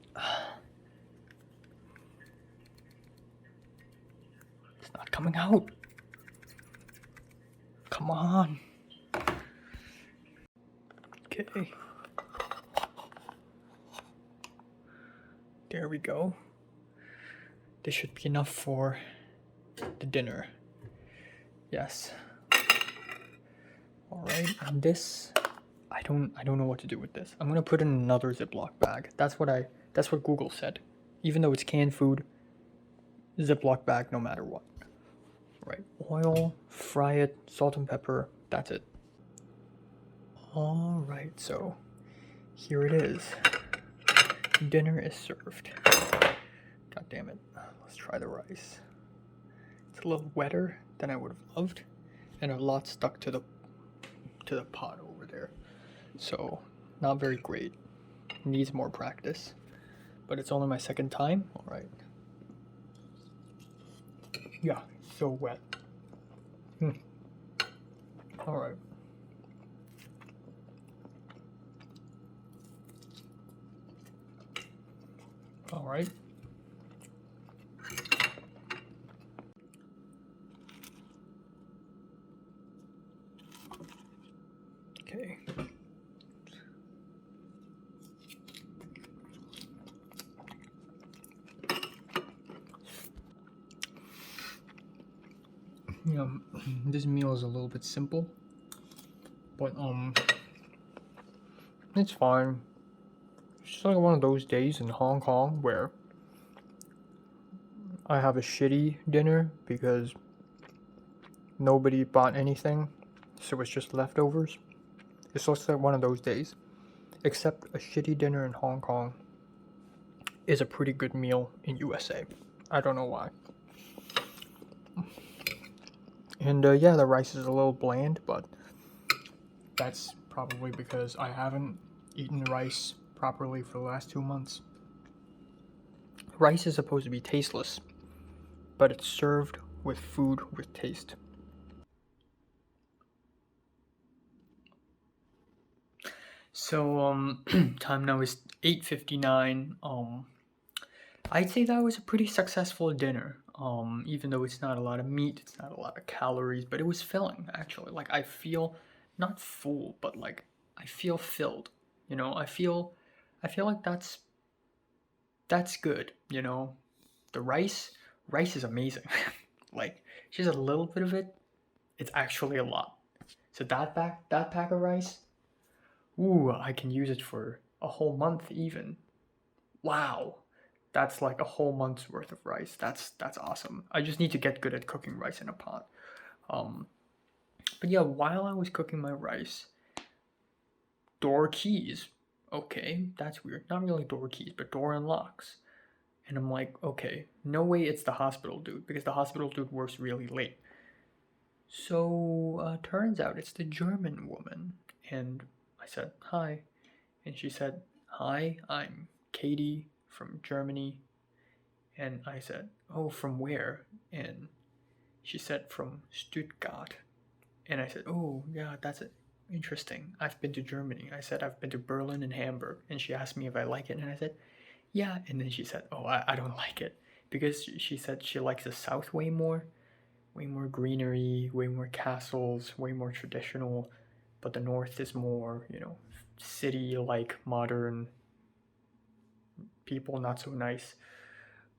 It's not coming out. Come on. Okay. There we go. This should be enough for the dinner. Yes. Alright, and this, I don't know what to do with this. I'm gonna put in another Ziploc bag. That's what Google said. Even though it's canned food, Ziploc bag no matter what. Right, oil, fry it, salt and pepper, that's it. Alright, so here it is. Dinner is served. God damn it. Let's try the rice. It's a little wetter than I would have loved, and a lot stuck to the pot over there. So not very great. Needs more practice. But it's only my second time. Alright. Yeah, so wet. Alright. Alright. Okay. Yeah, this meal is a little bit simple, but it's fine. It's just like one of those days in Hong Kong where I have a shitty dinner because nobody bought anything, so it's just leftovers. It's also like one of those days, except a shitty dinner in Hong Kong is a pretty good meal in USA. I don't know why. And yeah, the rice is a little bland, but that's probably because I haven't eaten rice properly for the last 2 months. Rice is supposed to be tasteless, but it's served with food with taste. So time now is 8:59. I'd say that was a pretty successful dinner. Even though it's not a lot of meat, it's not a lot of calories, but it was filling actually. Like I feel not full, but like I feel filled. You know, I feel like that's good, you know. The rice is amazing. Like just a little bit of it, it's actually a lot. So that pack of rice, ooh, I can use it for a whole month even. Wow. That's like a whole month's worth of rice. That's awesome. I just need to get good at cooking rice in a pot. But yeah, while I was cooking my rice, door keys. Okay, that's weird. Not really door keys, but door unlocks. And I'm like, okay, no way it's the hospital dude, because the hospital dude works really late. So turns out it's the German woman. And I said, hi. And she said, hi, I'm Katie from Germany. And I said, oh, from where? And she said, from Stuttgart. And I said, oh, yeah, that's interesting. I've been to Germany. I said, I've been to Berlin and Hamburg. And she asked me if I like it. And I said, yeah. And then she said, oh, I don't like it. Because she said she likes the South way more greenery, way more castles, way more traditional. But the North is more, you know, city-like, modern, people not so nice.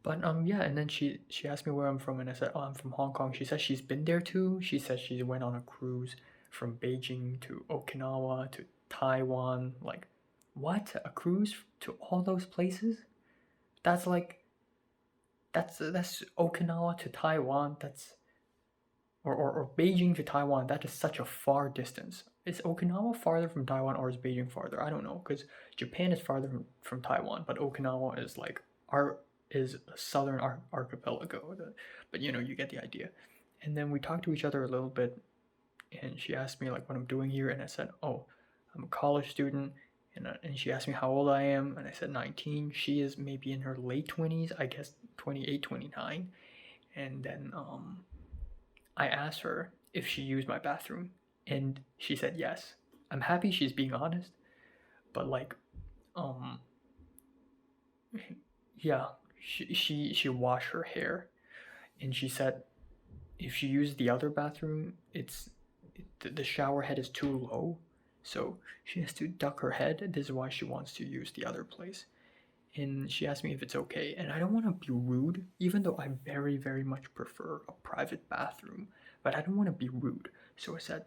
But yeah, and then she asked me where I'm from, and I said, oh, I'm from Hong Kong. She said she's been there too. She said she went on a cruise from Beijing to Okinawa to Taiwan. Like, what? A cruise to all those places? That's like that's Okinawa to Taiwan. That's or Beijing to Taiwan. That is such a far distance. Is Okinawa farther from Taiwan or is Beijing farther? I don't know because Japan is farther from Taiwan, but Okinawa is like is a southern archipelago. But you know, you get the idea. And then we talked to each other a little bit, and she asked me like what I'm doing here, and I said, oh, I'm a college student. And she asked me how old I am, and I said 19. She is maybe in her late 20s, I guess 28, 29. And then I asked her if she used my bathroom, and she said yes. I'm happy she's being honest, but like, um, yeah, she washed her hair, and she said if she used the other bathroom, the shower head is too low, so she has to duck her head. This is why she wants to use the other place. And she asked me if it's okay, and I don't want to be rude, even though I very, very much prefer a private bathroom, but I don't want to be rude. So I said,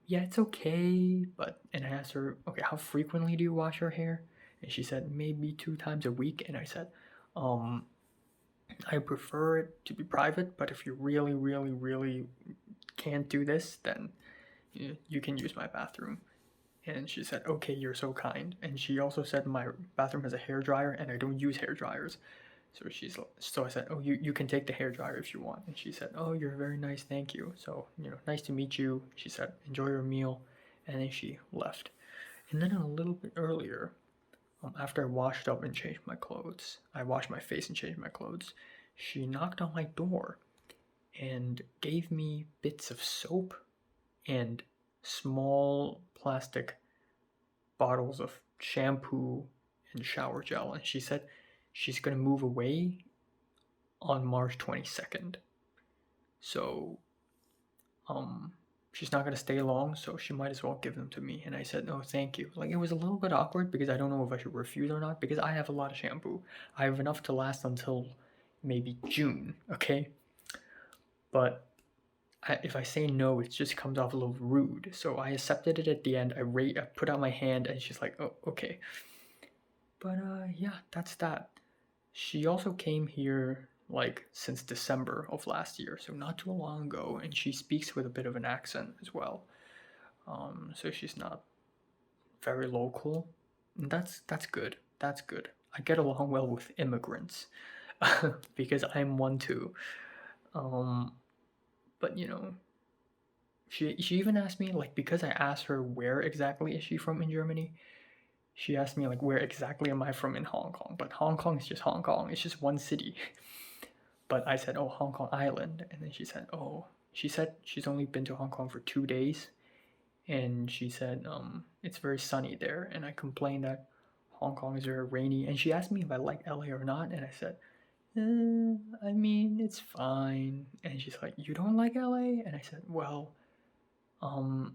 yeah, it's okay, but, and I asked her, okay, how frequently do you wash your hair? And she said, maybe 2 times a week. And I said, I prefer it to be private, but if you really, really, really can't do this, then you can use my bathroom. And she said, okay, you're so kind. And she also said my bathroom has a hair dryer and I don't use hair dryers. So I said, oh, you can take the hair dryer if you want. And she said, oh, you're very nice, thank you. So, you know, nice to meet you. She said, enjoy your meal. And then she left. And then a little bit earlier, after I washed up and changed my clothes, I washed my face and changed my clothes, she knocked on my door and gave me bits of soap and small plastic bottles of shampoo and shower gel. And she said she's going to move away on March 22nd. So, she's not going to stay long, so she might as well give them to me. And I said, no, thank you. Like, it was a little bit awkward because I don't know if I should refuse or not because I have a lot of shampoo. I have enough to last until maybe June, okay? But if I say no, it just comes off a little rude. So I accepted it at the end. I put out my hand, and she's like, "Oh, okay." But yeah, that's that. She also came here like since December of last year, so not too long ago, and she speaks with a bit of an accent as well. So she's not very local, and that's good. That's good. I get along well with immigrants because I'm one too. But you know, she even asked me like because I asked her where exactly is she from in Germany. She asked me like where exactly am I from in Hong Kong? But Hong Kong is just Hong Kong. It's just one city. But I said, oh, Hong Kong Island, and then she said, oh, she said she's only been to Hong Kong for 2 days, and she said it's very sunny there, and I complained that Hong Kong is very rainy, and she asked me if I like LA or not, and I said, I mean it's fine, and she's like, you don't like LA? And I said, well, I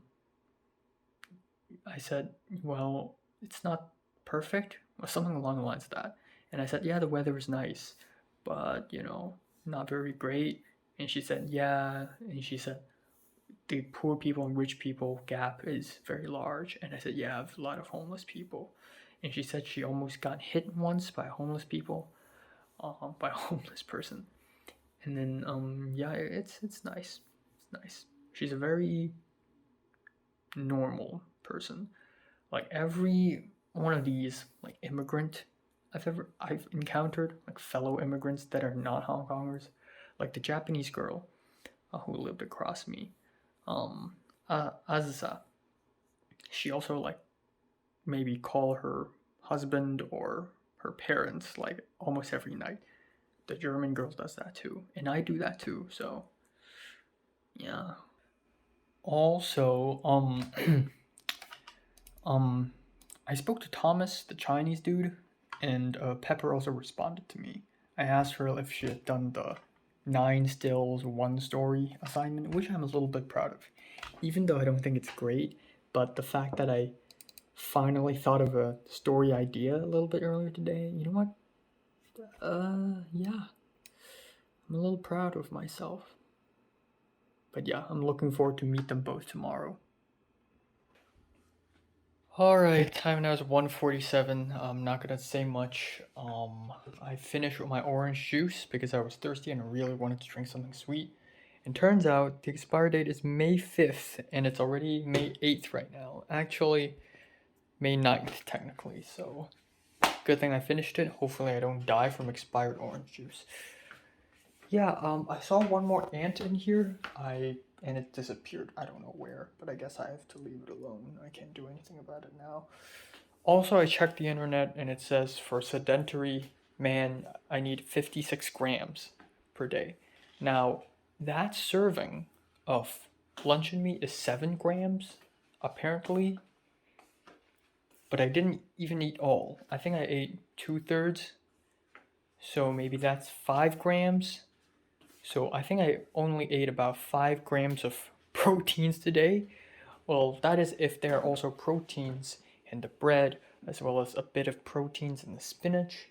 said, well, it's not perfect, or something along the lines of that. And I said, yeah, the weather is nice, but, you know, not very great. And she said, yeah. And she said, the poor people and rich people gap is very large. And I said, yeah, I have a lot of homeless people. And she said she almost got hit once by homeless people, by a homeless person. And then, yeah, it's nice. It's nice. She's a very normal person. Like every one of these like immigrant I've encountered, like fellow immigrants that are not Hong Kongers, like the Japanese girl who lived across me, Azusa. She also like maybe call her husband or her parents like almost every night. The German girl does that too, and I do that too. So yeah. Also, I spoke to Thomas, the Chinese dude, and Pepper also responded to me. I asked her if she had done the 9 stills, 1 story assignment, which I'm a little bit proud of. Even though I don't think it's great, but the fact that I finally thought of a story idea a little bit earlier today, you know what? yeah, I'm a little proud of myself. But yeah, I'm looking forward to meet them both tomorrow. Alright, time now is 1:47. I'm not gonna say much. I finished with my orange juice because I was thirsty and I really wanted to drink something sweet. And turns out the expiry date is May 5th and it's already May 8th right now. Actually, May 9th technically, so good thing I finished it. Hopefully I don't die from expired orange juice. Yeah, I saw one more ant in here. And it disappeared. I don't know where, but I guess I have to leave it alone. I can't do anything about it now. Also, I checked the internet and it says for a sedentary man, I need 56 grams per day. Now, that serving of luncheon meat is 7 grams, apparently. But I didn't even eat all. I think I ate 2/3. So maybe that's 5 grams. So I think I only ate about 5 grams of proteins today. Well, that is if there are also proteins in the bread, as well as a bit of proteins in the spinach.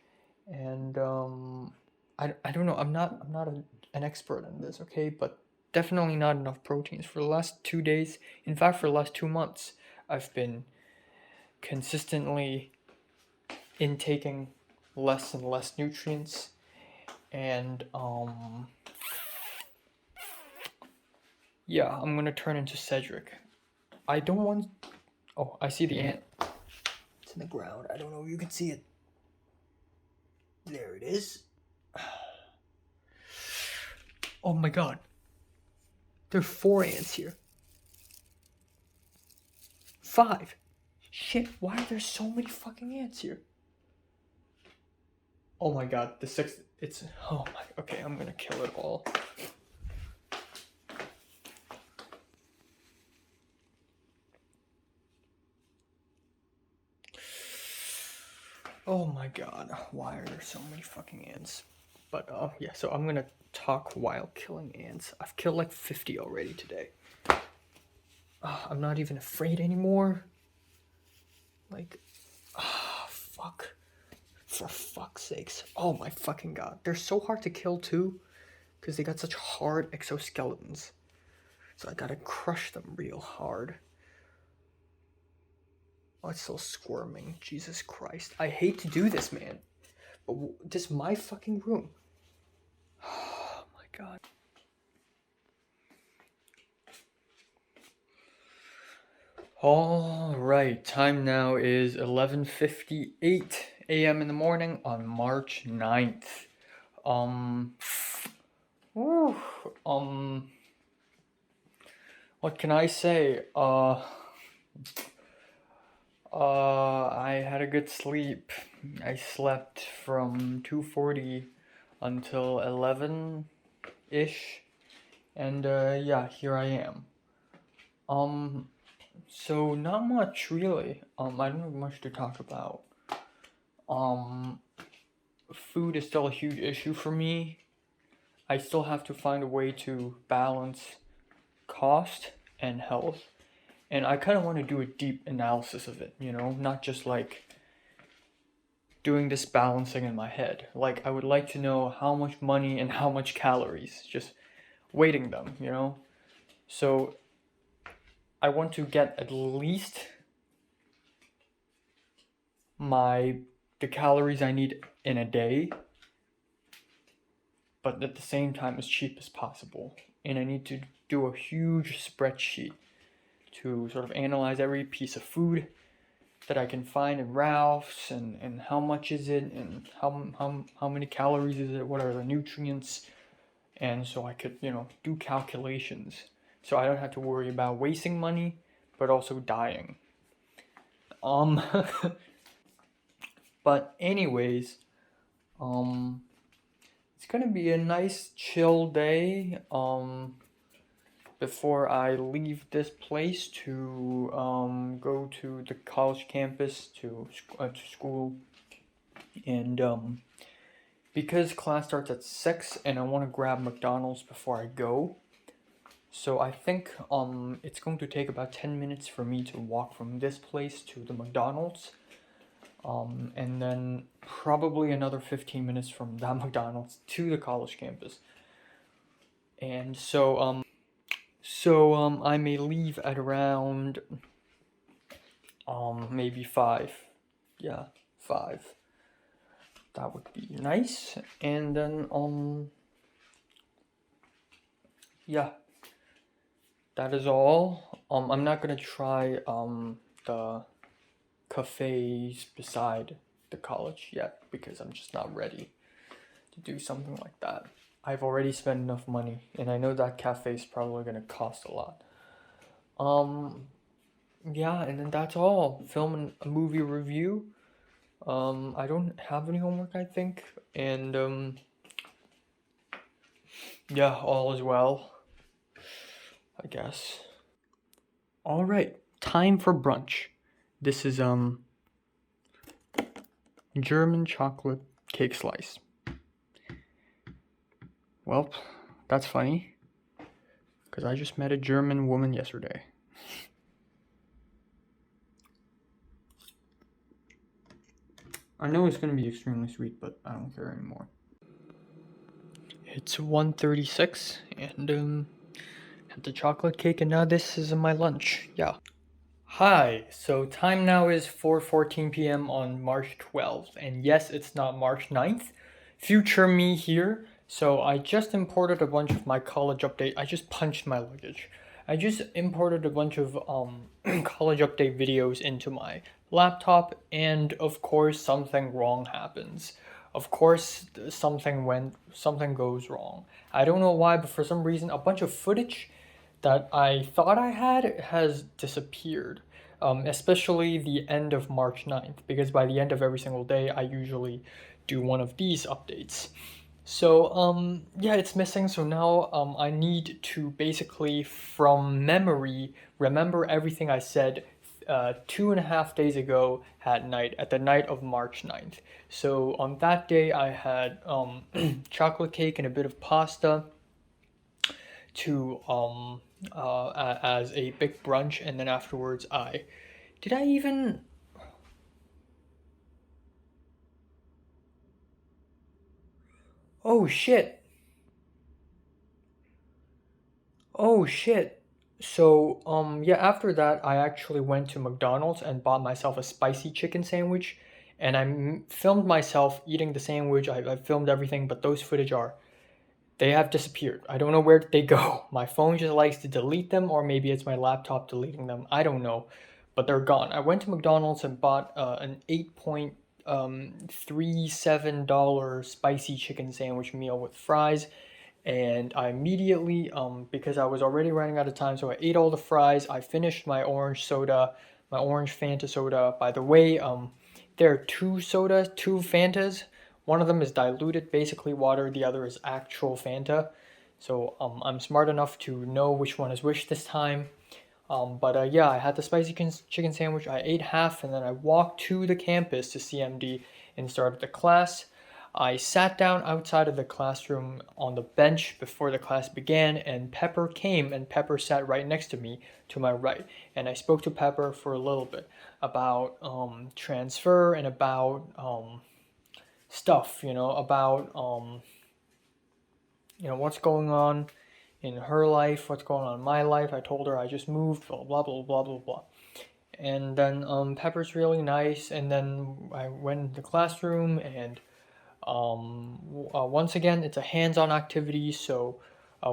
And I don't know. I'm not an expert in this, okay? But definitely not enough proteins for the last 2 days. In fact, for the last 2 months, I've been consistently intaking less and less nutrients, and yeah, I'm gonna turn into Cedric. I don't want. Oh, I see the ant. It's in the ground. I don't know if you can see it. There it is. Oh my god. There are 4 ants here. 5. Shit, why are there so many fucking ants here? Oh my god, the 6th. It's. Oh my. Okay, I'm gonna kill it all. Oh my god, why are there so many fucking ants? But yeah, so I'm gonna talk while killing ants. I've killed like 50 already today. I'm not even afraid anymore. Like, fuck. For fuck's sakes. Oh my fucking god. They're so hard to kill too, because they got such hard exoskeletons. So I gotta crush them real hard. Oh, it's still squirming. Jesus Christ. I hate to do this, man. But this is my fucking room. Oh my god. Alright, time now is 11:58 a.m. in the morning on March 9th. Whew, what can I say? I had a good sleep. I slept from 2:40 until 11-ish. And yeah, here I am. So not much really. I don't have much to talk about. Food is still a huge issue for me. I still have to find a way to balance cost and health. And I kind of want to do a deep analysis of it, you know, not just like doing this balancing in my head. Like, I would like to know how much money and how much calories, just weighting them, you know? So, I want to get at least the calories I need in a day, but at the same time as cheap as possible. And I need to do a huge spreadsheet to sort of analyze every piece of food that I can find in Ralph's, and how much is it, and how many calories is it, what are the nutrients, and so I could, you know, do calculations so I don't have to worry about wasting money but also dying. But anyways, it's gonna be a nice chill day before I leave this place to go to the college campus to school. And because class starts at 6 and I want to grab McDonald's before I go, so I think it's going to take about 10 minutes for me to walk from this place to the McDonald's. and then probably another 15 minutes from that McDonald's to the college campus. And so I may leave at around maybe 5. Yeah, 5. That would be nice. And then yeah, that is all. I'm not gonna try the cafes beside the college yet because I'm just not ready to do something like that. I've already spent enough money, and I know that cafe is probably gonna cost a lot. Yeah, and then that's all. Film a movie review. I don't have any homework, I think, and yeah, all is well, I guess. All right, time for brunch. This is German chocolate cake slice. Well, that's funny, because I just met a German woman yesterday. I know it's gonna be extremely sweet, but I don't care anymore. It's 1:36, and had the chocolate cake, and now this is my lunch. Yeah. Hi. So time now is 4:14 p.m. on March 12th, and yes, it's not March 9th. Future me here. So I just imported a bunch of my college update. I just punched my luggage. I just imported a bunch of college update videos into my laptop, and of course something wrong happens. Of course something goes wrong. I don't know why, but for some reason a bunch of footage that I thought I had has disappeared. Especially the end of March 9th, because by the end of every single day I usually do one of these updates. So yeah, it's missing. So now I need to basically from memory remember everything I said 2.5 days ago at the night of March 9th. So on that day I had chocolate cake and a bit of pasta to as a big brunch, and then afterwards did I even oh shit oh shit so yeah, after that I actually went to McDonald's and bought myself a spicy chicken sandwich, and I filmed myself eating the sandwich. I filmed everything, but those footage they have disappeared. I don't know where they go. My phone just likes to delete them, or maybe it's my laptop deleting them. I don't know, but they're gone. I went to McDonald's and bought an $8.37 spicy chicken sandwich meal with fries, and I immediately, because I was already running out of time, so I ate all the fries. I finished my orange soda, my orange Fanta soda. By the way, there are two Fantas. One of them is diluted, basically water. The other is actual Fanta. So I'm smart enough to know which one is which this time. But yeah, I had the spicy chicken sandwich. I ate half, and then I walked to the campus to CMD and started the class. I sat down outside of the classroom on the bench before the class began, and Pepper came, and Pepper sat right next to me to my right. And I spoke to Pepper for a little bit about transfer and about stuff, about what's going on in her life, what's going on in my life. I told her I just moved, blah blah blah blah blah blah. And then Pepper's really nice, and then I went into the classroom, and once again it's a hands-on activity, so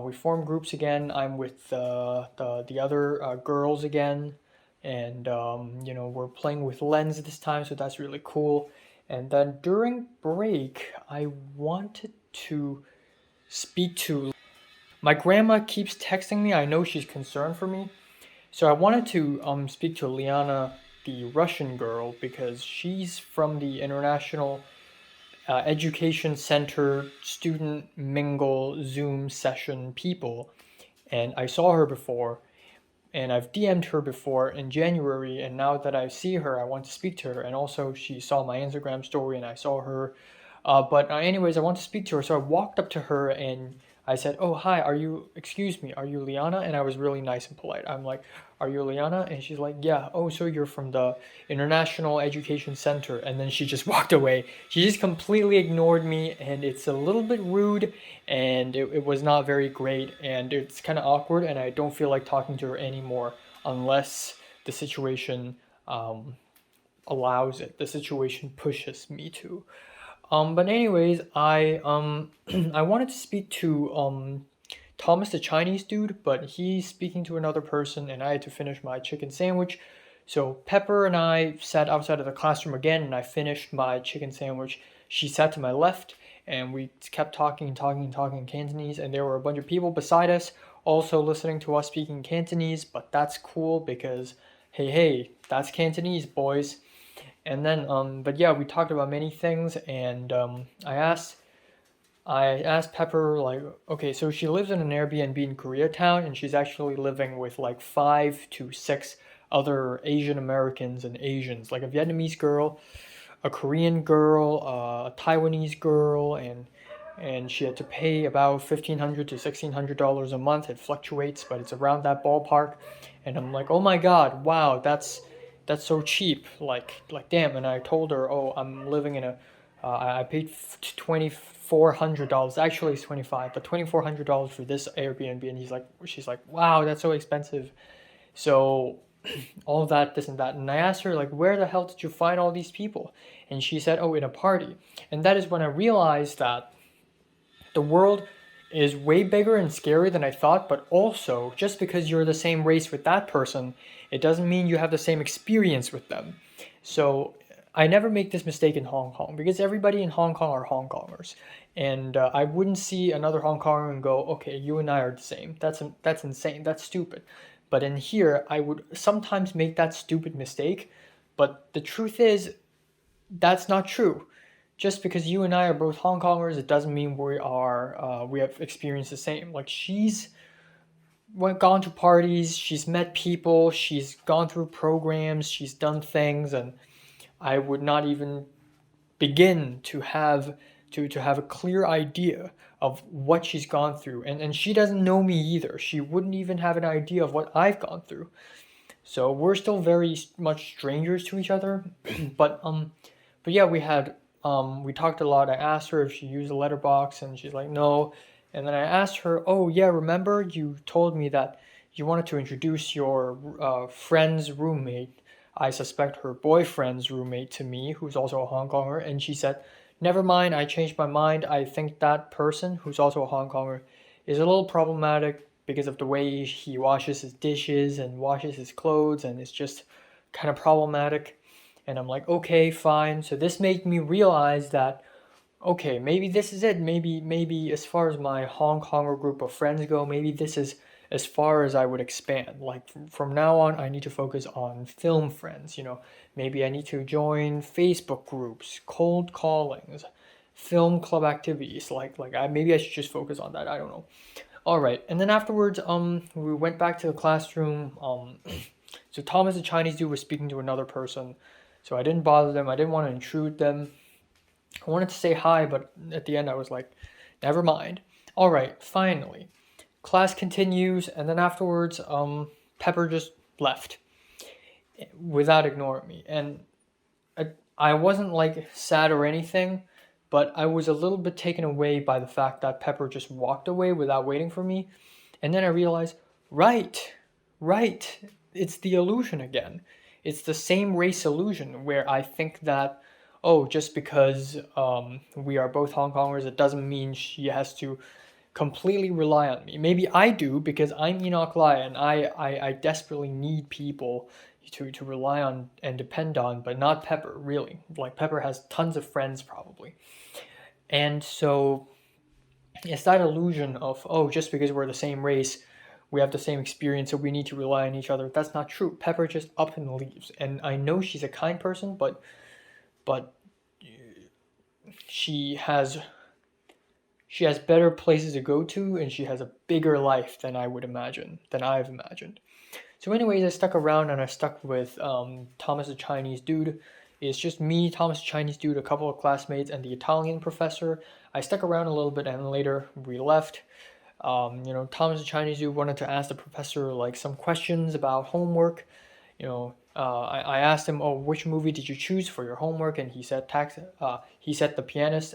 we form groups again. I'm with the other girls again, and we're playing with Lens this time, so that's really cool. And then during break I wanted to speak to my grandma. Keeps texting me. I know she's concerned for me, so I wanted to speak to Liana, the Russian girl, because she's from the International Education Center student mingle Zoom session people, and I saw her before, and I've DM'd her before in January, and now that I see her I want to speak to her. And also she saw my Instagram story and I saw her, but anyways, I want to speak to her, so I walked up to her and I said, "Oh, hi, excuse me, are you Liana?" And I was really nice and polite. I'm like, "Are you Liana?" And she's like, "Yeah." "Oh, so you're from the International Education Center." And then she just walked away. She just completely ignored me, and it's a little bit rude, and it was not very great, and it's kind of awkward, and I don't feel like talking to her anymore unless the situation allows it. The situation pushes me to. But anyways, I wanted to speak to Thomas, the Chinese dude, but he's speaking to another person, and I had to finish my chicken sandwich. So Pepper and I sat outside of the classroom again, and I finished my chicken sandwich. She sat to my left, and we kept talking and talking and talking in Cantonese, and there were a bunch of people beside us also listening to us speaking Cantonese, but that's cool because hey, that's Cantonese, boys. And then, but yeah, we talked about many things, and I asked Pepper, like, okay, so she lives in an Airbnb in Koreatown, and she's actually living with like 5 to 6 other Asian Americans and Asians, like a Vietnamese girl, a Korean girl, a Taiwanese girl, and she had to pay about $1,500 to $1,600 a month. It fluctuates, but it's around that ballpark. And I'm like, oh my God, wow, that's so cheap. Like damn. And I told her, oh, I'm living in a, I paid $2,400. Actually, it's 25, but $2,400 for this Airbnb. And she's like, wow, that's so expensive. So all of that, this and that. And I asked her, like, where the hell did you find all these people? And she said, oh, in a party. And that is when I realized that the world is way bigger and scarier than I thought, but also, just because you're the same race with that person, it doesn't mean you have the same experience with them. So I never make this mistake in Hong Kong because everybody in Hong Kong are Hong Kongers. And I wouldn't see another Hong Konger and go, okay, you and I are the same. That's insane. That's stupid. But in here, I would sometimes make that stupid mistake. But the truth is, that's not true. Just because you and I are both Hong Kongers, it doesn't mean we have experienced the same. Like she's gone to parties, she's met people, she's gone through programs, she's done things, and I would not even begin to have a clear idea of what she's gone through. And she doesn't know me either. She wouldn't even have an idea of what I've gone through. So we're still very much strangers to each other. but but yeah, we talked a lot. I asked her if she used a letterbox, and she's like, no. And then I asked her, oh yeah, remember you told me that you wanted to introduce your friend's roommate, I suspect her boyfriend's roommate, to me, who's also a Hong Konger. And she said, never mind, I changed my mind. I think that person, who's also a Hong Konger, is a little problematic because of the way he washes his dishes and washes his clothes, and it's just kind of problematic. And I'm like, okay, fine. So this made me realize that, okay, maybe this is it. Maybe as far as my Hong Konger group of friends go, maybe this is as far as I would expand. Like from now on, I need to focus on film friends. Maybe I need to join Facebook groups, cold callings, film club activities. Maybe I should just focus on that. I don't know. All right, and then afterwards, we went back to the classroom. So Thomas, the Chinese dude, was speaking to another person, so I didn't bother them. I didn't want to intrude them. I wanted to say hi, but at the end I was like, never mind. All right, finally, class continues, and then afterwards, Pepper just left without ignoring me, and I wasn't like sad or anything, but I was a little bit taken away by the fact that Pepper just walked away without waiting for me. And then I realized, right, right, it's the illusion again. It's the same race illusion where I think that, oh, just because we are both Hong Kongers, it doesn't mean she has to completely rely on me. Maybe I do because I'm Enoch Lai and I desperately need people to rely on and depend on, but not Pepper, really. Like Pepper has tons of friends probably. And so it's that illusion of, oh, just because we're the same race, we have the same experience, so we need to rely on each other. That's not true. Pepper just up and leaves. And I know she's a kind person, but she has better places to go to, and she has a bigger life than I've imagined. So anyways, I stuck around, and I stuck with Thomas the Chinese dude. It's just me, Thomas the Chinese dude, a couple of classmates, and the Italian professor. I stuck around a little bit, and later we left. Thomas the Chinese Dude wanted to ask the professor like some questions about homework. I asked him, "Oh, which movie did you choose for your homework?" And he said he said The Pianist,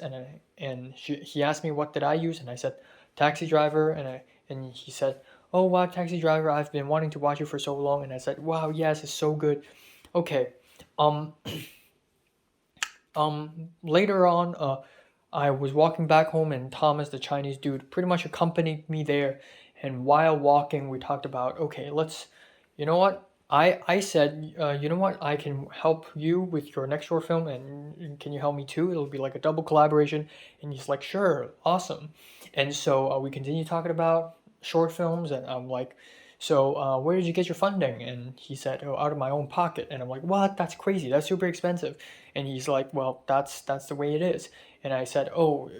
he asked me what did I use, and I said Taxi Driver, and he said, "Oh wow, Taxi Driver, I've been wanting to watch it for so long," and I said, "Wow, yes, it's so good." Okay, um, later on, I was walking back home, and Thomas, the Chinese Dude, pretty much accompanied me there. And while walking, we talked about, okay, you know what? I said, you know what? I can help you with your next short film, and can you help me too? It'll be like a double collaboration. And he's like, sure, awesome. And so we continue talking about short films, and I'm like, so where did you get your funding? And he said, oh, out of my own pocket. And I'm like, what? That's crazy. That's super expensive. And he's like, well, that's the way it is. And I said, oh,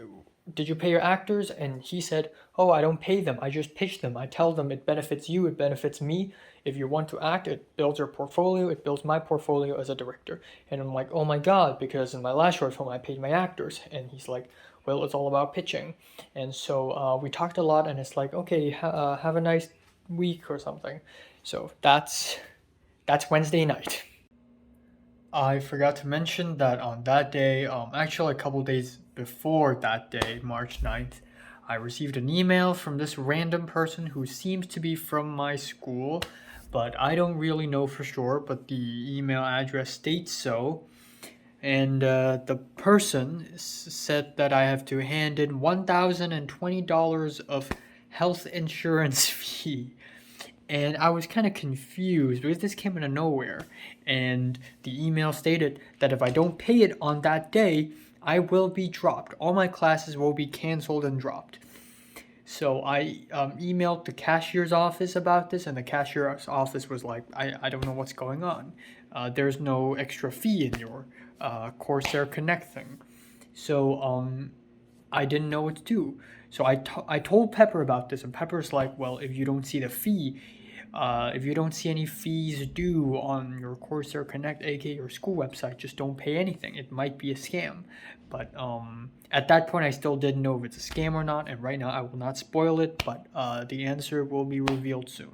did you pay your actors? And he said, oh, I don't pay them. I just pitch them. I tell them it benefits you, it benefits me. If you want to act, it builds your portfolio, it builds my portfolio as a director. And I'm like, oh my God, because in my last short film, I paid my actors. And he's like, well, it's all about pitching. And so we talked a lot, and it's like, okay, have a nice week or something. So that's Wednesday night. I forgot to mention that on that day, actually a couple days before that day, March 9th, I received an email from this random person who seems to be from my school, but I don't really know for sure, but the email address states so. And the person said that I have to hand in $1,020 of health insurance fee. And I was kind of confused because this came out of nowhere. And the email stated that if I don't pay it on that day, I will be dropped. All my classes will be canceled and dropped. So I emailed the cashier's office about this, and the cashier's office was like, I don't know what's going on. There's no extra fee in your Corsair Connect thing. So I didn't know what to do. So I told Pepper about this, and Pepper's like, well, if you don't see the fee, if you don't see any fees due on your Corsair Connect, aka your school website, just don't pay anything. It might be a scam. But at that point, I still didn't know if it's a scam or not, and right now I will not spoil it, but the answer will be revealed soon.